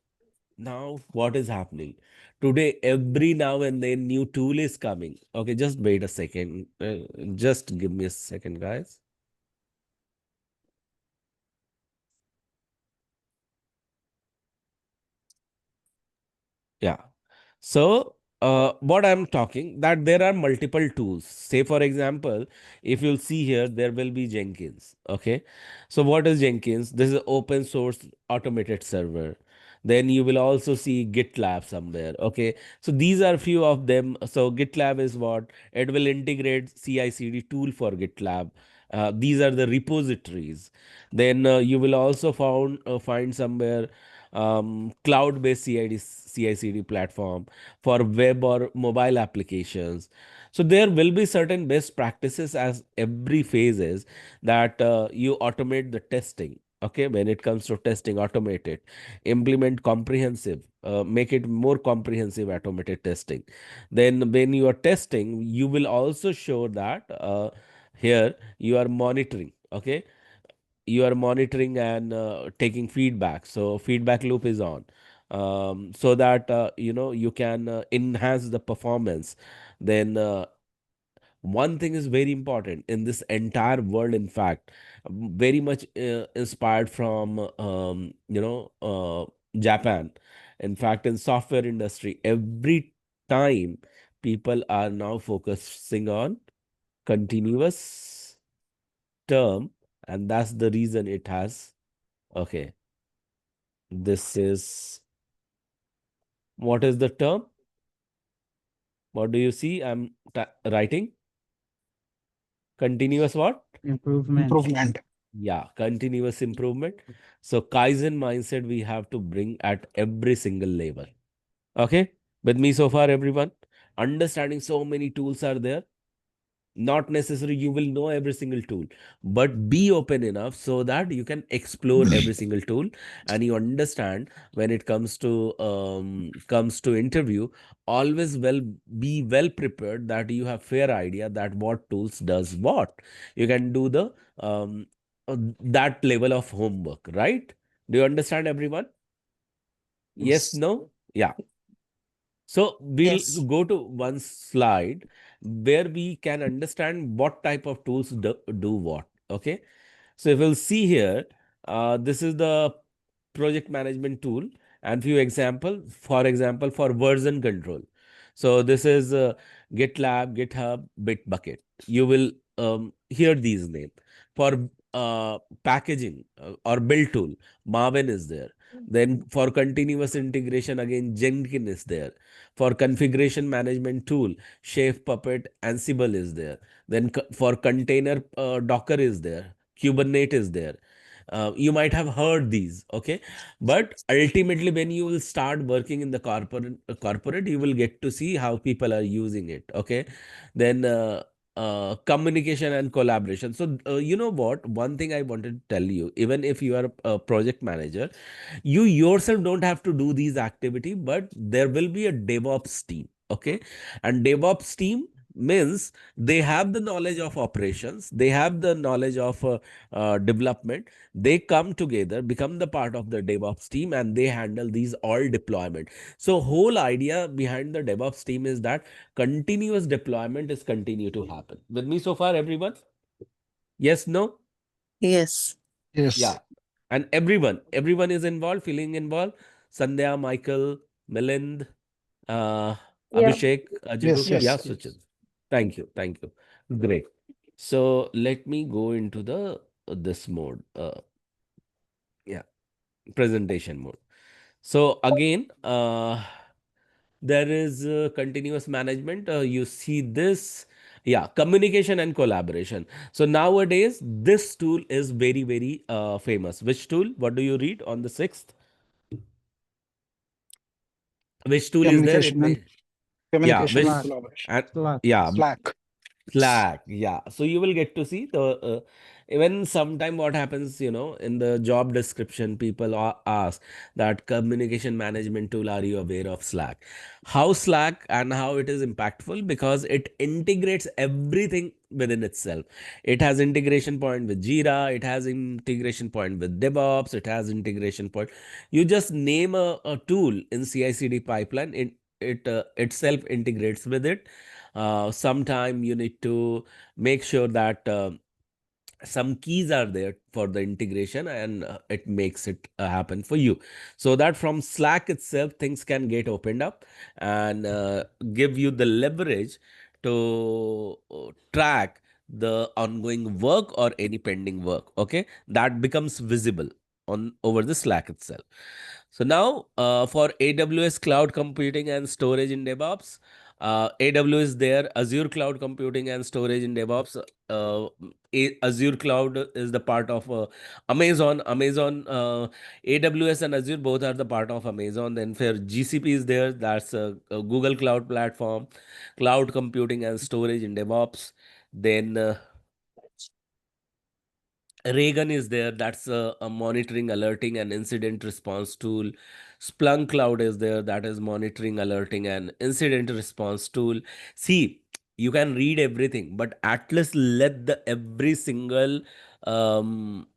Now, what is happening? Today, every now and then, new tool is coming. Okay, just wait a second. Just give me a second, guys. Yeah. So, what I'm talking, that there are multiple tools. Say, for example, if you'll see here, there will be Jenkins. Okay. So, what is Jenkins? This is open source automated server. Then you will also see GitLab somewhere. Okay. So, these are few of them. So, GitLab is what? It will integrate CI/CD tool for GitLab. These are the repositories. Then you will also find somewhere cloud-based CI/CD platform for web or mobile applications. So there will be certain best practices as every phase is that you automate the testing. Okay, when it comes to testing, automate it, implement comprehensive, make it more comprehensive automated testing. Then when you are testing, you will also show that here you are monitoring. Okay, you are monitoring and taking feedback, so feedback loop is on, so that you can enhance the performance. Then one thing is very important in this entire world, in fact, very much inspired from Japan. In fact, in software industry, every time people are now focusing on continuous term, and that's the reason it has. Okay, this is, what is the term? What do you see? I'm writing continuous what? Improvement. Improvement. Yeah, continuous improvement. So Kaizen mindset we have to bring at every single level. Okay, with me so far, everyone? Understanding so many tools are there. Not necessary you will know every single tool, but be open enough so that you can explore every single tool, and you understand when it comes to interview, always be well prepared, that you have fair idea that what tools does what. You can do the that level of homework, right? Do you understand, everyone? Yes, no? Yeah. So we'll Yes. go to one slide where we can understand what type of tools do what. Okay. So if we'll see here, this is the project management tool and few example, for example, for version control. So this is GitLab, GitHub, Bitbucket. You will hear these names. For packaging or build tool, Maven is there. Then for continuous integration, again, Jenkins is there. For configuration management tool, Chef, Puppet, Ansible is there. Then for container, Docker is there. Kubernetes is there. You might have heard these, okay? But ultimately, when you will start working in the corporate, you will get to see how people are using it, okay? Then communication and collaboration. So you know what? One thing I wanted to tell you, even if you are a project manager, you yourself don't have to do these activity, but there will be a DevOps team, okay? And DevOps team means they have the knowledge of operations, they have the knowledge of development. They come together, become the part of the DevOps team, and they handle these all deployment. So whole idea behind the DevOps team is that continuous deployment is continue to happen. With me so far, everyone? Yes, no? Yes. Yes. Yeah. And everyone is involved, feeling involved. Sandhya, Michael, Milind, uh, Yeah. Abhishek, Yes. Ajibu. Yeah, Yes. Suchin. Thank you. Thank you. Great. So let me go into the this mode. Yeah, presentation mode. So again, there is continuous management. You see this, yeah, communication and collaboration. So nowadays, this tool is very, very famous. Which tool? What do you read on the 6th? Which tool is there? Communication and Yeah, communication and which, Slack, collaboration. and Slack. yeah, Slack. Slack, yeah. So you will get to see the even sometime what happens, in the job description, people ask that communication management tool, are you aware of Slack? How Slack and how it is impactful because it integrates everything within itself. It has integration point with Jira, it has integration point with DevOps, it has integration point. You just name a tool in CI/CD pipeline, it itself integrates with it. Sometime you need to make sure that some keys are there for the integration, and it makes it happen for you, so that from Slack itself things can get opened up and give you the leverage to track the ongoing work or any pending work. Okay, that becomes visible on over the Slack itself. So now, for AWS cloud computing and storage in DevOps, AWS is there, Azure cloud computing and storage in DevOps. Azure cloud is the part of Amazon. AWS and Azure both are the part of Amazon. Then for GCP is there, that's a Google Cloud Platform, cloud computing and storage in DevOps. Then Raygun is there. That's a monitoring, alerting, and incident response tool. Splunk Cloud is there. That is monitoring, alerting, and incident response tool. See, you can read everything, but at least let the every single um,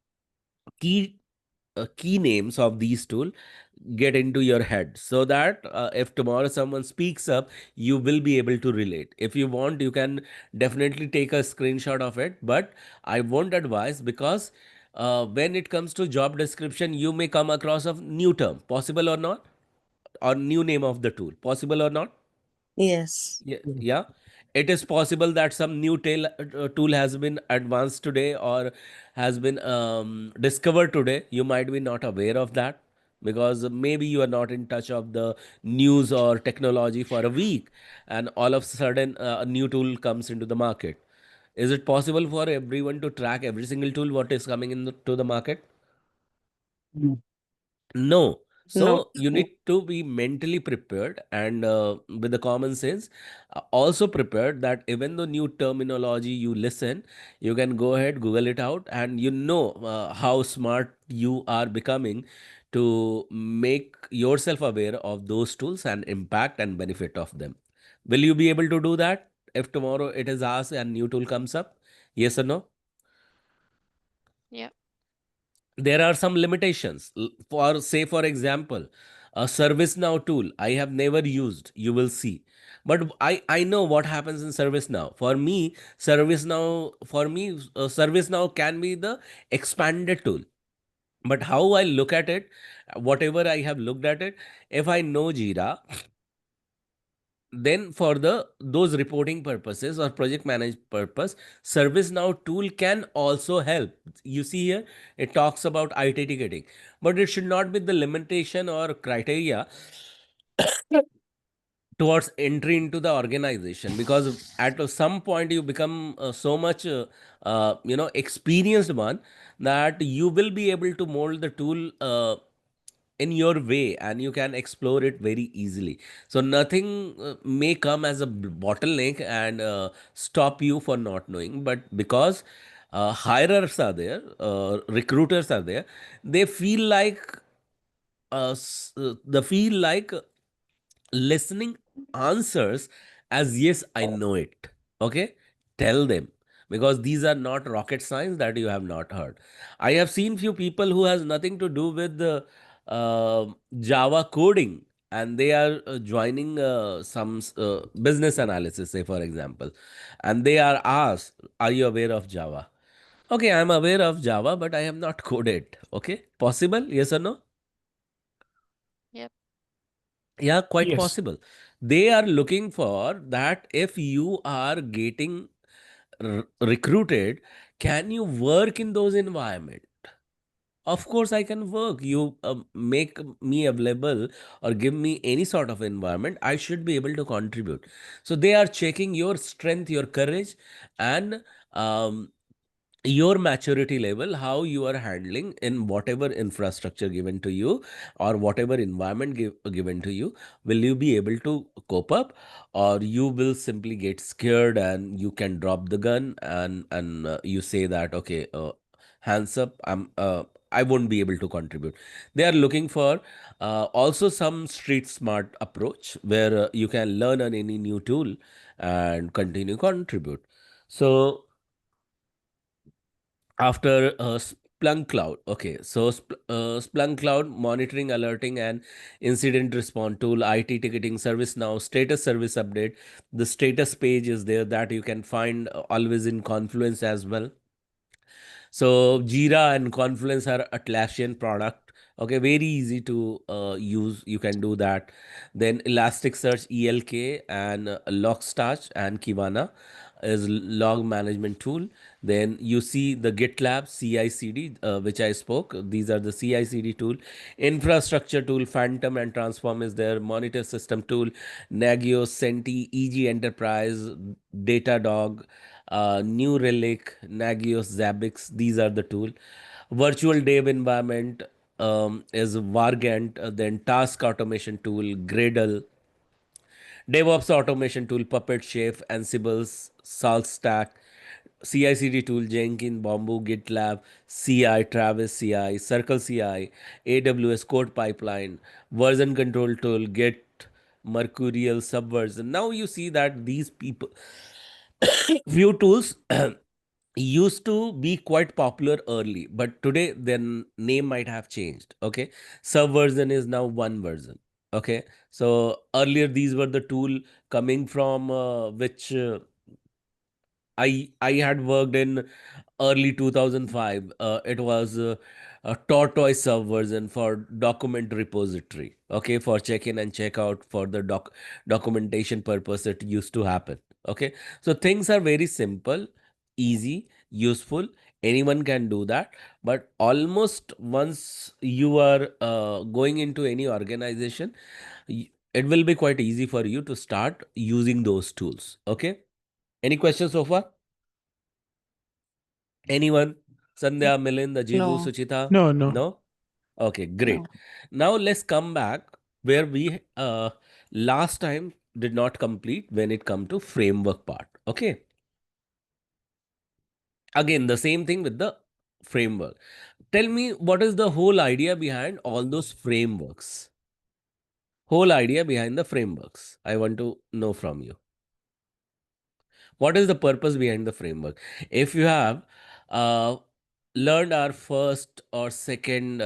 key key names of these tool get into your head, so that if tomorrow someone speaks up, you will be able to relate. If you want, you can definitely take a screenshot of it, but I won't advise, because when it comes to job description, you may come across a new term, possible or not, or new name of the tool, possible or not. Yes. Yeah, yeah. It is possible that some new tool has been advanced today or has been discovered today. You might be not aware of that because maybe you are not in touch of the news or technology for a week, and all of a sudden a new tool comes into the market. Is it possible for everyone to track every single tool what is coming into the market? Mm. No. No. So you need to be mentally prepared and with the common sense, also prepared that even though new terminology you listen, you can go ahead, Google it out, and how smart you are becoming to make yourself aware of those tools and impact and benefit of them. Will you be able to do that if tomorrow it is asked and new tool comes up? Yes or no? Yeah. There are some limitations. For example, a ServiceNow tool I have never used. You will see, but I know what happens in ServiceNow. ServiceNow can be the expanded tool. But how I look at it, whatever I have looked at it, if I know Jira, then for the those reporting purposes or project manage purpose, ServiceNow tool can also help. You see here, it talks about IT ticketing, but it should not be the limitation or criteria towards entry into the organization, because at some point you become so much experienced one, that you will be able to mold the tool in your way, and you can explore it very easily. So nothing may come as a bottleneck and stop you for not knowing, but because hirers are there, recruiters are there, they feel like they feel like listening answers as yes, I know it. Okay, tell them, because these are not rocket science that you have not heard. I have seen few people who has nothing to do with the Java coding, and they are joining some business analysis, say for example, and they are asked, are you aware of Java? Okay, I'm aware of Java, but I have not coded. Okay, possible, yes or no? Yep. Yeah, quite Yes. possible. They are looking for that if you are getting recruited, can you work in those environment? Of course, I can work. You make me available or give me any sort of environment, I should be able to contribute. So they are checking your strength, your courage, and um, your maturity level, how you are handling in whatever infrastructure given to you or whatever environment given to you. Will you be able to cope up, or you will simply get scared and you can drop the gun and you say that, okay, hands up, I won't be able to contribute. They are looking for also some street smart approach where you can learn on any new tool and continue contribute. So after Splunk Cloud. Okay, so Splunk Cloud monitoring, alerting, and incident response tool, IT ticketing, service now, status service update. The status page is there that you can find always in Confluence as well. So Jira and Confluence are Atlassian product. Okay, very easy to use. You can do that. Then Elasticsearch ELK and Logstash and Kibana is log management tool. Then you see the GitLab CI/CD, which I spoke. These are the CI/CD tool. Infrastructure tool, Phantom and Transform is there. Monitor system tool, Nagios, Senti, EG Enterprise, Datadog, New Relic, Nagios, Zabbix. These are the tool. Virtual dev environment is Vargant, then task automation tool, Gradle, DevOps automation tool, Puppet, Chef, Ansible, SaltStack, CI/CD tool, Jenkins, Bamboo, GitLab, CI, Travis CI, Circle CI, AWS Code Pipeline, version control tool, Git, Mercurial, Subversion. Now you see that these people, few tools used to be quite popular early, but today their name might have changed. Okay, Subversion is now one version. Okay, so earlier these were the tool coming from which I had worked in early 2005. It was a tortoise subversion for document repository. Okay, for check-in and check-out for the documentation purpose it used to happen. Okay, so things are very simple, easy, useful. Anyone can do that. But almost once you are going into any organization, it will be quite easy for you to start using those tools. Okay. Any questions so far? Anyone? Sandhya, Milind, Ajibu, No. Suchita? No, no. No? Okay, great. No. Now let's come back where we last time did not complete when it come to framework part. Okay. Again, the same thing with the framework. Tell me what is the whole idea behind all those frameworks? Whole idea behind the frameworks. I want to know from you. What is the purpose behind the framework? If you have uh, learned our first or second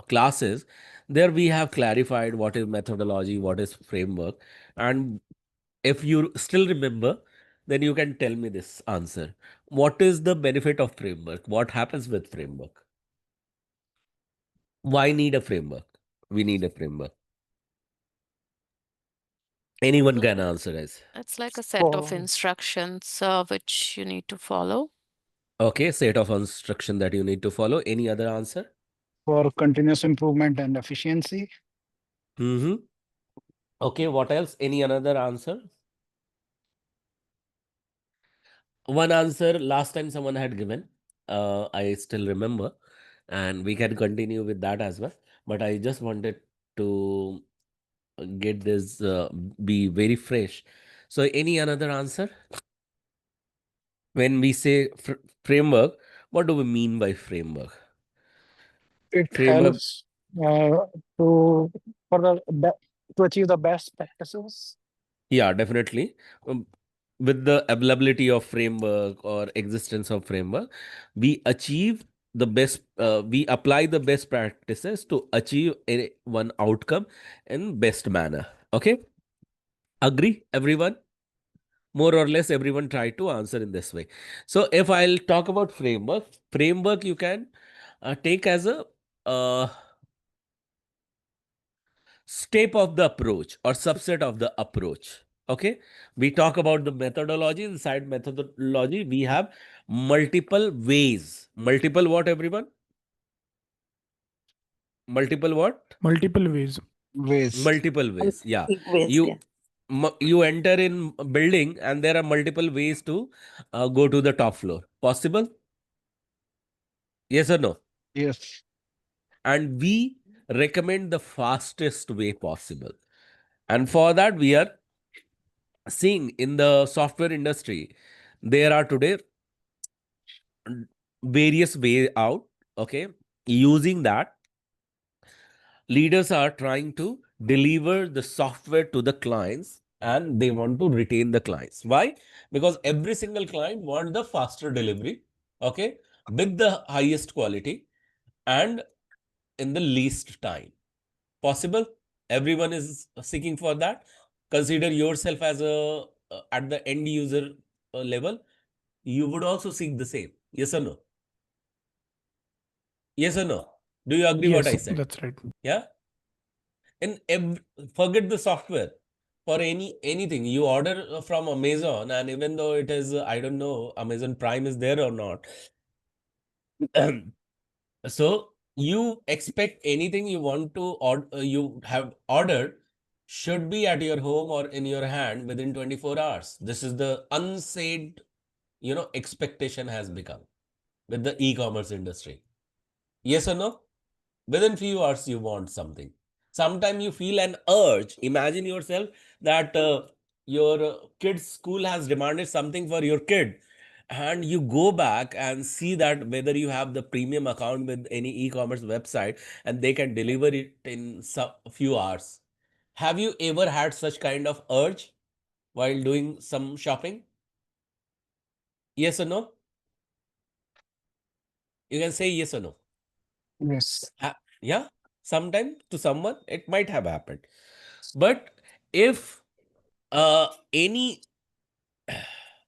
classes, there we have clarified what is methodology, what is framework. And if you still remember, then you can tell me this answer. What is the benefit of framework? What happens with framework? Why need a framework? We need a framework. Anyone can answer, guys. It's like a set of For instructions which you need to follow. Okay, set of instruction that you need to follow. Any other answer? for continuous improvement and efficiency. Mm-hmm. Okay, what else? Any another answer? One answer last time someone had given. I still remember, and we can continue with that as well. But I just wanted to get this be very fresh. So, any another answer? When we say framework, what do we mean by framework? It Framework. helps to for the to achieve the best practices. Yeah, definitely. With the availability of framework or existence of framework, we achieve the best, we apply the best practices to achieve one outcome in best manner. Okay. Agree, everyone? More or less everyone try to answer in this way. So if I'll talk about framework you can take as a uh, step of the approach or subset of the approach. Okay, we talk about the methodology. Inside methodology we have multiple ways. Multiple what, everyone? Multiple what? Multiple ways. Multiple ways. Yeah, Big ways, you yeah. you enter in a building and there are multiple ways to go to the top floor. Possible? Yes or no? Yes. And we recommend the fastest way possible. And for that, we are seeing in the software industry, there are today various way out. Okay. Using that, leaders are trying to deliver the software to the clients and they want to retain the clients. Why? Because every single client wants the faster delivery, okay, with the highest quality and in the least time possible. Everyone is seeking for that. Consider yourself as a at the end user level. You would also seek the same. Yes or no? Yes or no? Do you agree what I Yes, said? that's right. Yeah. And forget the software. For anything you order from Amazon, and even though it is I don't know Amazon Prime is there or not, so you expect anything you want to order, you have ordered should be at your home or in your hand within 24 hours. This is the unsaid, expectation has become with the e-commerce industry. Yes or no? Within few hours you want something. Sometimes you feel an urge. Imagine yourself that your kid's school has demanded something for your kid, and you go back and see that whether you have the premium account with any e-commerce website and they can deliver it in a few hours. Have you ever had such kind of urge while doing some shopping? Yes or no? You can say yes or no. Yes. Yeah, sometime to someone it might have happened. But if any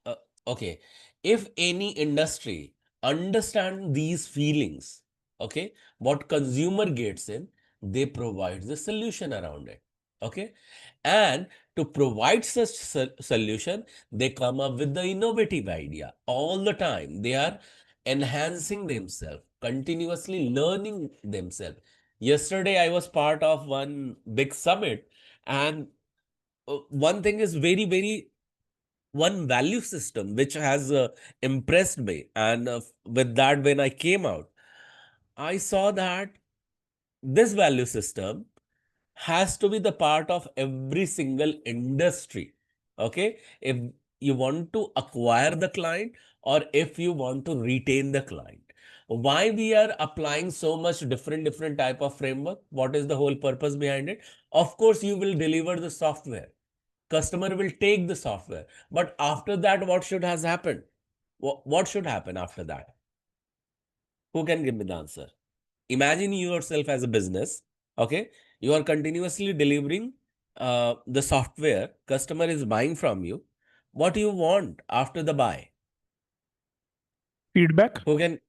uh, okay, if any industry understand these feelings, okay, what consumer gets in, they provide the solution around it. Okay, and to provide such solution, they come up with the innovative idea all the time. They are enhancing themselves, continuously learning themselves. Yesterday I was part of one big summit, and one thing is very one value system which has impressed me, and with that when I came out, I saw that this value system has to be the part of every single industry. Okay, if you want to acquire the client or if you want to retain the client. Why we are applying so much different type of framework? What is the whole purpose behind it? Of course you will deliver the software, customer will take the software, but after that what should has happened? What should happen after that? Who can give me the answer? Imagine yourself as a business. Okay, you are continuously delivering the software, customer is buying from you. What do you want after the buy? Feedback. Who can?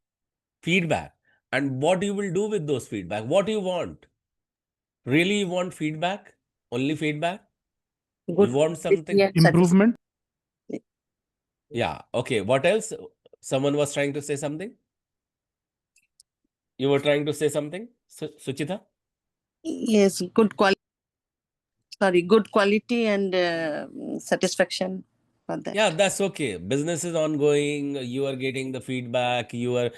Feedback. And what you will do with those feedback? What do you want? Really you want feedback? Only feedback? You Good want quality something? and Improvement. Yeah, okay, what else? Someone was trying to say something. You were trying to say something, Suchita? Yes, good quality. Sorry, good quality and satisfaction for that. Yeah, that's okay. Business is ongoing. You are getting the feedback. You are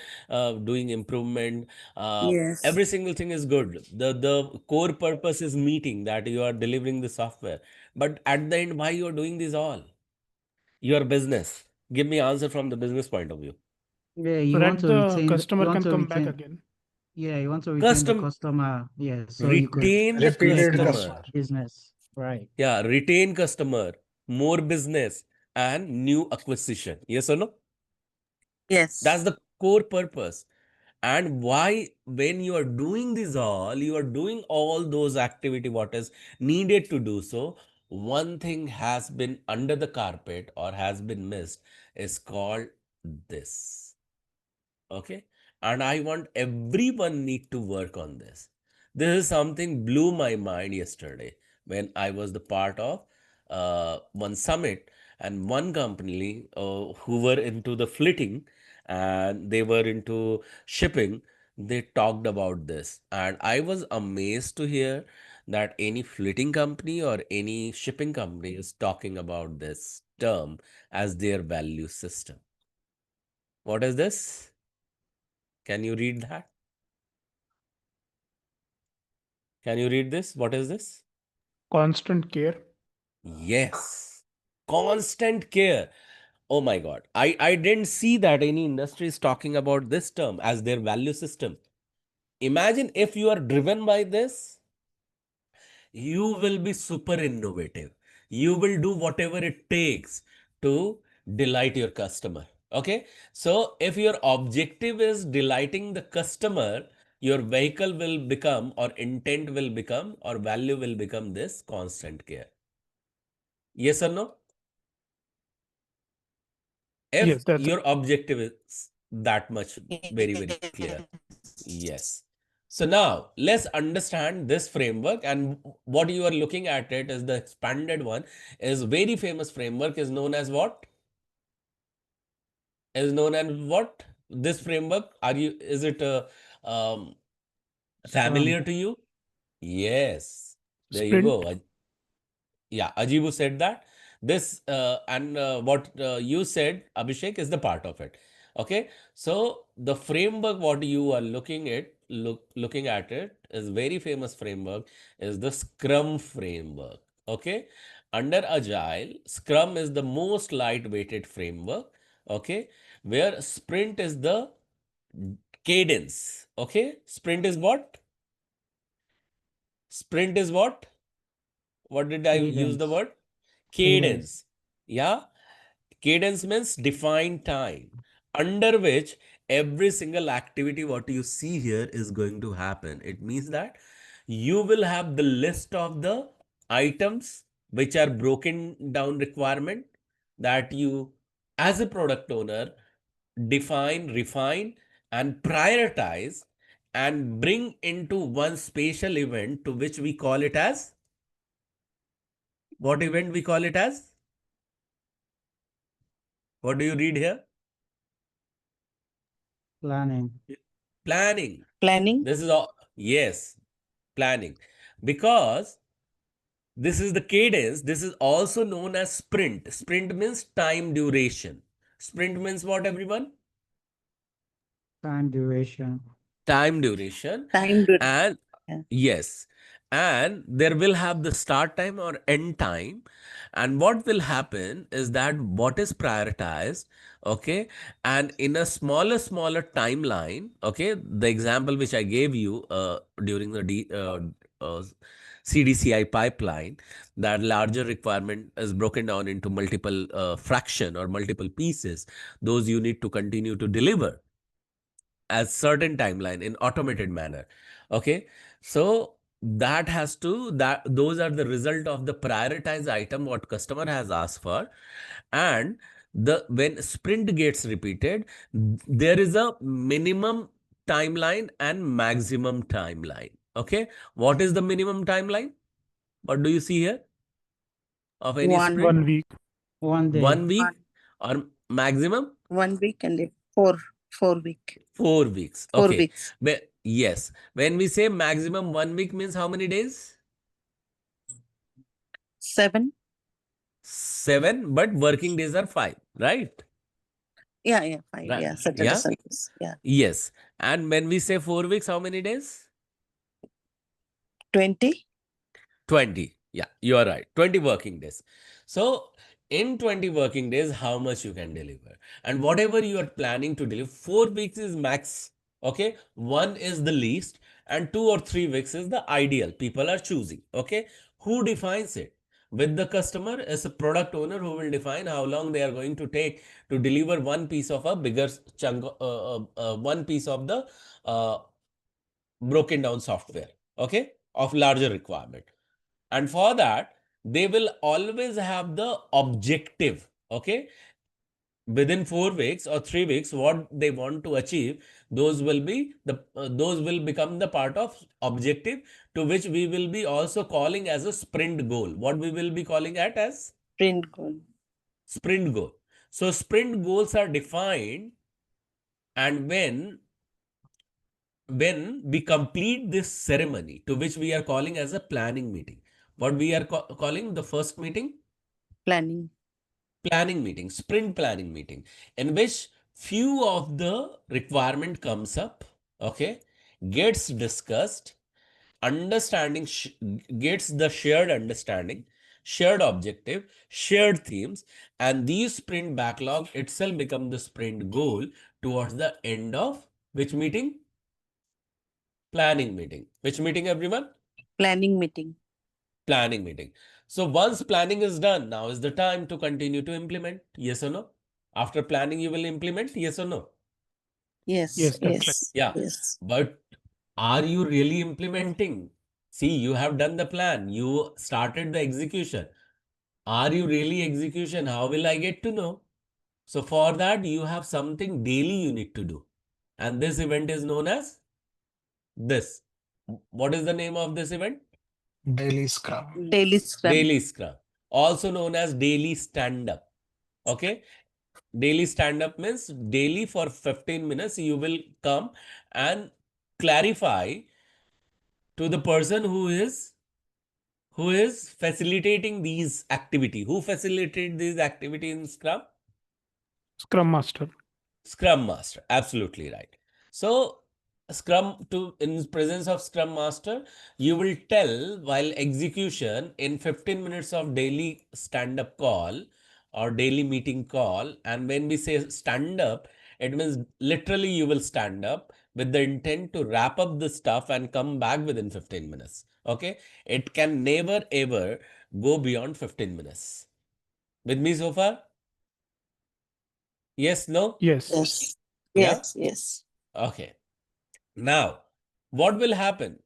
doing improvement. Yes. Every single thing is good. The core purpose is meeting that you are delivering the software. But at the end, why you are doing this all? Your business. Give me answer from the business point of view. Yeah, So you want that to the retain, customer you want can to come back retain, again. yeah, you want to retain the Custom customer. Yeah, so you could retain the Repeated get more customer. customer. business. Right. Yeah, retain customer, more business, and new acquisition. Yes or no? That's Yes. the core purpose. And why, when you are doing this all, you are doing all those activity what is needed to do so, one thing has been under the carpet or has been missed is called this. Okay, and I want everyone need to work on this. This is something blew my mind yesterday when I was the part of one summit, and one company who were into the fleeting and they were into shipping, they talked about this and I was amazed to hear that any fleeting company or any shipping company is talking about this term as their value system. What is this? Can you read that? Can you read this? What is this? Constant care. Yes, constant care. Oh my God. I didn't see that any industry is talking about this term as their value system. Imagine if you are driven by this, you will be super innovative. You will do whatever it takes to delight your customer. Okay. So if your objective is delighting the customer, your vehicle will become, or intent will become, or value will become this constant care. Yes or no? If Yes, that's your objective is that much very, very clear. Yes. So now let's understand this framework, and what you are looking at it is the expanded one, is very famous framework, is known as what? Is known as what? This framework, is it familiar to you? Yes. There you sprint. go. Yeah, Ajibu said that. This and what you said, Abhishek, is the part of it. Okay, so the framework what you are looking at it is very famous framework, is the Scrum framework. Okay, under Agile, Scrum is the most lightweighted framework. Okay, where sprint is the cadence. Okay, sprint is what? Sprint is what? What did I use the Cadence. word? Cadence. Cadence. Yeah. Cadence means defined time under which every single activity what you see here is going to happen. It means that you will have the list of the items which are broken down requirement that you as a product owner define, refine, and prioritize and bring into one spatial event to which we call it as what event we call it as? What do you read here? Planning. Planning. Planning. This is all, yes, planning. Because this is the cadence. This is also known as sprint. Sprint means time duration. Sprint means what, everyone? Time duration. Time duration. Time to And yeah. yes, and there will have the start time or end time. And what will happen is that what is prioritized, okay, and in a smaller timeline, okay, the example which I gave you during the CDCI pipeline, that larger requirement is broken down into multiple fraction or multiple pieces. Those you need to continue to deliver as certain timeline in automated manner. Okay, so that has to, that those are the result of the prioritized item what customer has asked for. And the when sprint gets repeated, there is a minimum timeline and maximum timeline. Okay, what is the minimum timeline? What do you see here of any One. sprint? 1 week. 1 day. 1 week. Or maximum 1 week and 4 week. 4 weeks. 4 Okay. weeks. Yes. When we say maximum 1 week means how many days? 7. 7, but working days are 5, right? Yeah, 5. Right. Yeah, Saturday, Yeah. Sundays. Yeah. Yes. And when we say 4 weeks, how many days? 20. 20. Yeah, you are right. 20 working days. So in 20 working days, how much you can deliver? And whatever you are planning to deliver, 4 weeks is max. Okay. 1 is the least and 2 or 3 weeks is the ideal. People are choosing. Okay. Who defines it? With the customer is a product owner who will define how long they are going to take to deliver one piece of a bigger chunk, one piece of the broken down software. Okay. Of larger requirement. And for that, they will always have the objective, okay? Within 4 weeks or 3 weeks, what they want to achieve, those will be those will become the part of objective, to which we will be also calling as a sprint goal. What we will be calling it as? Sprint goal. Sprint goal. So sprint goals are defined, and when when we complete this ceremony, to which we are calling as a planning meeting. What we are calling the first meeting? Planning. Planning meeting, sprint planning meeting, in which few of the requirement comes up, okay, gets discussed, understanding gets the shared understanding, shared objective, shared themes, and these sprint backlog itself become the sprint goal towards the end of which meeting? Planning meeting. Which meeting, everyone? Planning meeting. Planning meeting. So once planning is done, now is the time to continue to implement. Yes or no? After planning, you will implement. Yes or no? Yes, Yes, that's right. yes, Yeah. yes. But are you really implementing? See, you have done the plan. You started the execution. Are you really execution? How will I get to know? So for that, you have something daily you need to do. And this event is known as this. What is the name of this event? Daily Scrum. Daily Scrum. Daily Scrum, also known as daily stand-up. Okay. Daily stand-up means daily for 15 minutes you will come and clarify to the person who is facilitating these activity. Who facilitated these activity in Scrum? Scrum Master. Scrum Master, absolutely right. So in presence of Scrum Master, you will tell while execution in 15 minutes of daily stand-up call or daily meeting call. And when we say stand up, it means literally you will stand up with the intent to wrap up the stuff and come back within 15 minutes. Okay. It can never ever go beyond 15 minutes. With me so far? Yes, no? Yes. Yes, Yeah? yes, yes. Okay. Now, what will happen?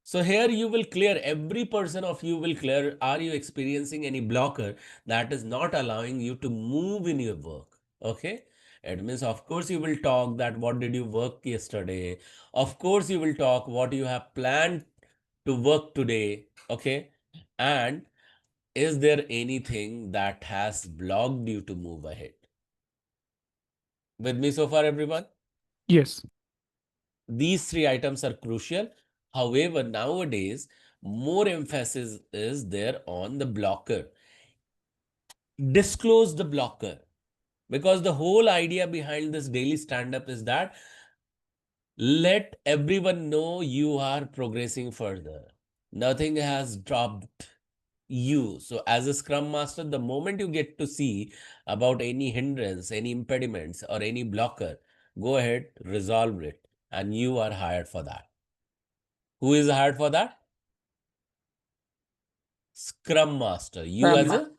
So here you will clear, every person of you will clear, are you experiencing any blocker that is not allowing you to move in your work? Okay. It means, of course, you will talk that what did you work yesterday? Of course, you will talk what you have planned to work today. Okay. And is there anything that has blocked you to move ahead? With me so far, everyone? Yes. These three items are crucial. However, nowadays, more emphasis is there on the blocker. Disclose the blocker. Because the whole idea behind this daily stand-up is that let everyone know you are progressing further. Nothing has dropped you. So as a Scrum Master, the moment you get to see about any hindrance, any impediments, or any blocker, go ahead, resolve it. And you are hired for that. Who is hired for that? Scrum Master. You Scrum as a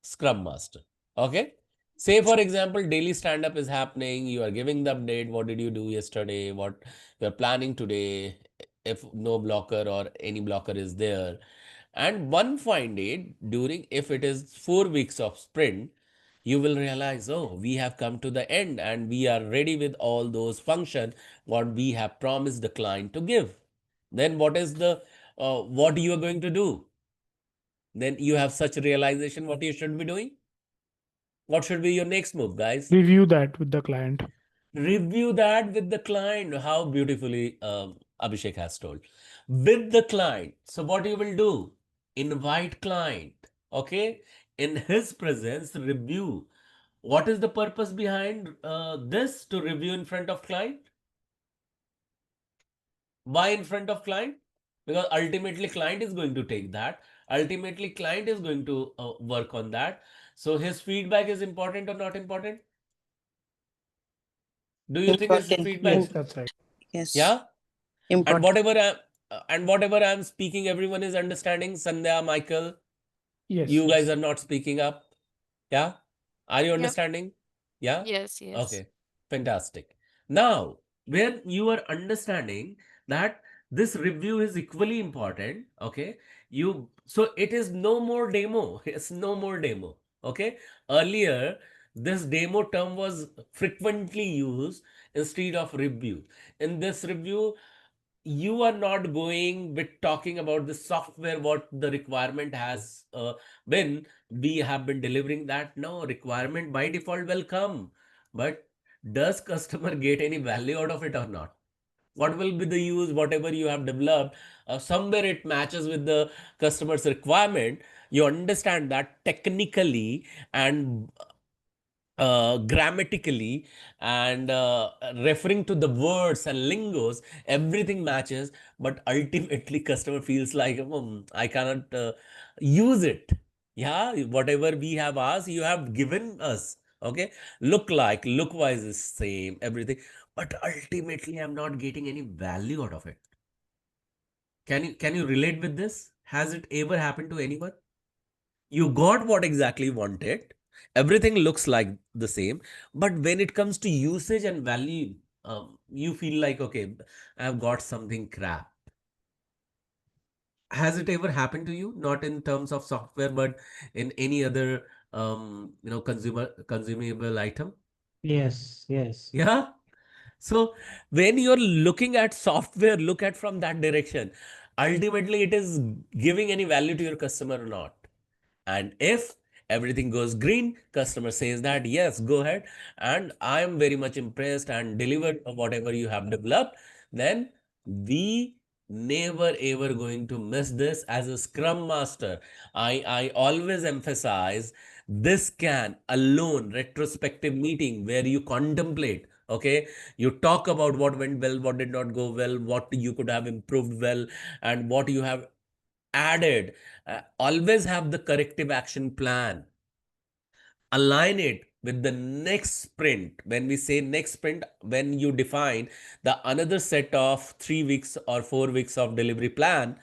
Scrum Master. Okay. Say, for example, daily stand up is happening. You are giving the update. What did you do yesterday? What you're planning today? If no blocker or any blocker is there. And one fine day during, if it is 4 weeks of sprint, you will realize, oh, we have come to the end and we are ready with all those functions what we have promised the client to give. Then what is the what you are going to do? Then you have such realization what you should be doing. What should be your next move, guys? Review that with the client. Review that with the client. How beautifully Abhishek has told. With the client. So what you will do? Invite client. Okay. In his presence, review. What is the purpose behind this to review in front of client? Why in front of client? Because ultimately client is going to take that. Ultimately client is going to work on that. So his feedback is important or not important? Do you think his Important. feedback? Yes, that's right. Yes. Yeah. And Important. whatever I'm speaking, everyone is understanding. Sandhya, Michael, Yes. you guys Yes. are not speaking up. Yeah. Are you Yep. understanding? Yeah. Yes, yes. Okay. Fantastic. Now, where you are understanding that this review is equally important, okay? So it is no more demo. It's no more demo. Okay. Earlier, this demo term was frequently used instead of review. In this review, you are not going with talking about the software, what the requirement has been. We have been delivering that. No, requirement by default will come. But does customer get any value out of it or not? What will be the use, whatever you have developed, somewhere it matches with the customer's requirement. You understand that technically and grammatically and referring to the words and lingos, everything matches, but ultimately customer feels like, I cannot use it. Yeah, whatever we have asked, you have given us. Okay, look wise is same, everything, but ultimately I'm not getting any value out of it. Can you relate with this? Has it ever happened to anyone? You got what exactly wanted, everything looks like the same, but when it comes to usage and value, you feel like, okay, I've got something crap. Has it ever happened to you, not in terms of software but in any other consumable item? Yes, yes. Yeah. So when you're looking at software, look at from that direction. Ultimately, it is giving any value to your customer or not. And if everything goes green, customer says that, yes, go ahead. And I am very much impressed and delivered whatever you have developed, then we never ever going to miss this as a Scrum Master. I always emphasize this can alone retrospective meeting where you contemplate, okay, you talk about what went well, what did not go well, what you could have improved well, and what you have added. Always have the corrective action plan, align it with the next sprint. When we say next sprint, when you define the another set of 3 weeks or 4 weeks of delivery plan,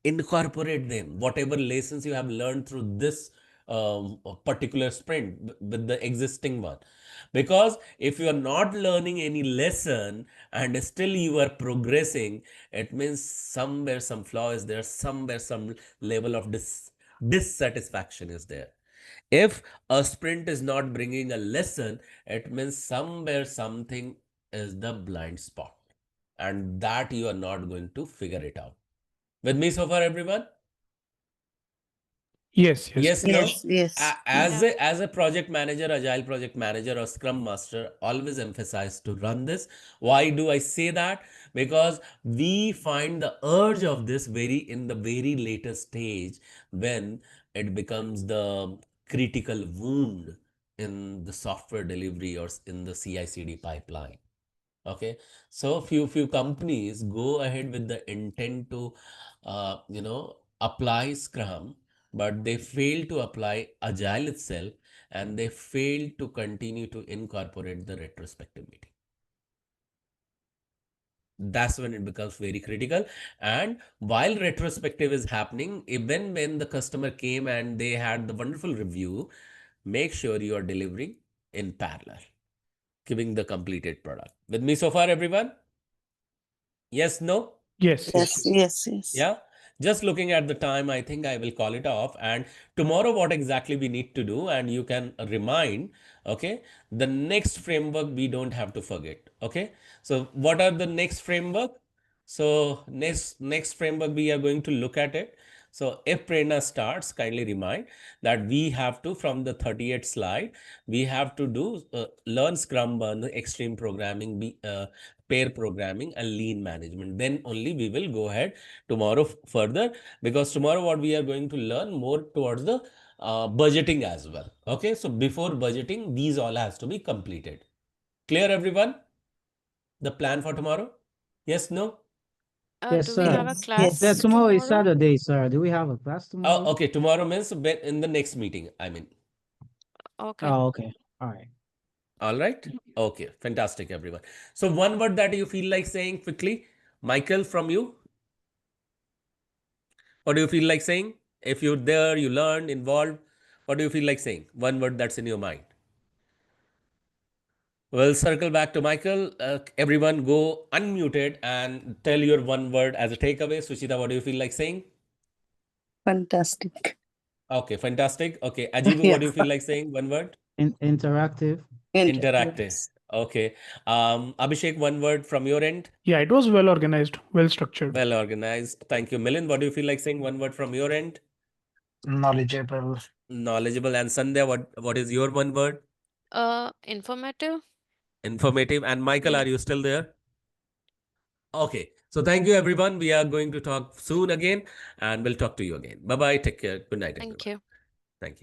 incorporate them, whatever lessons you have learned through this particular sprint with the existing one. Because if you are not learning any lesson and still you are progressing, it means somewhere some flaw is there, somewhere some level of dissatisfaction is there. If a sprint is not bringing a lesson, it means somewhere something is the blind spot, and that you are not going to figure it out. With me so far, everyone? Yes, yes. Yes, no? Yes, yes. As a project manager, agile project manager or scrum master, always emphasize to run this. Why do I say that? Because we find the urge of this in the very later stage, when it becomes the critical wound in the software delivery or in the CI/CD pipeline. Okay, so few companies go ahead with the intent to apply Scrum, but they fail to apply Agile itself, and they fail to continue to incorporate the retrospective meeting. That's when it becomes very critical. And while retrospective is happening, even when the customer came and they had the wonderful review, make sure you are delivering in parallel, giving the completed product. With me so far, everyone? Yes, no? Yes, Yes, yes. yes, yes. Yeah. Just looking at the time, I think I will call it off. And tomorrow, what exactly we need to do, and you can remind, okay, the next framework we don't have to forget. Okay. So what are the next framework? So next framework we are going to look at it. So if Prerna starts, kindly remind that we have to, from the 38th slide, we have to do learn Scrum, extreme programming, pair programming, and lean management. Then only we will go ahead tomorrow further, because tomorrow what we are going to learn more towards the budgeting as well. Okay, so before budgeting, these all has to be completed. Clear, everyone? The plan for tomorrow? Yes, no? Yes, Do we have a sir. Yes, Sir, class tomorrow is tomorrow? Saturday, sir. Do we have a class tomorrow? Okay, tomorrow means in the next meeting, I mean. Okay. Oh, okay. All right. All right. Okay, fantastic, everyone. So one word that you feel like saying quickly, Michael, from you. What do you feel like saying? If you're there, you learned, involved, what do you feel like saying? One word that's in your mind. We'll circle back to Michael. Everyone go unmuted and tell your one word as a takeaway. Suchita, what do you feel like saying? fantastic. Okay, fantastic. Okay, Ajibu, Yeah. what do you feel like saying? One word? Interactive. Interactive. Yes. Okay. Abhishek, one word from your end? Yeah, it was well organized, well structured. Well organized. Thank you. Milind, what do you feel like saying? One word from your end? Knowledgeable. Knowledgeable. And Sandhya, what is your one word? Informative? Informative. And Michael, Yeah. are you still there? Okay. So thank you, everyone. We are going to talk soon again, and we'll talk to you again. Bye-bye. Take care. Good night, Thank everyone. you. Thank you.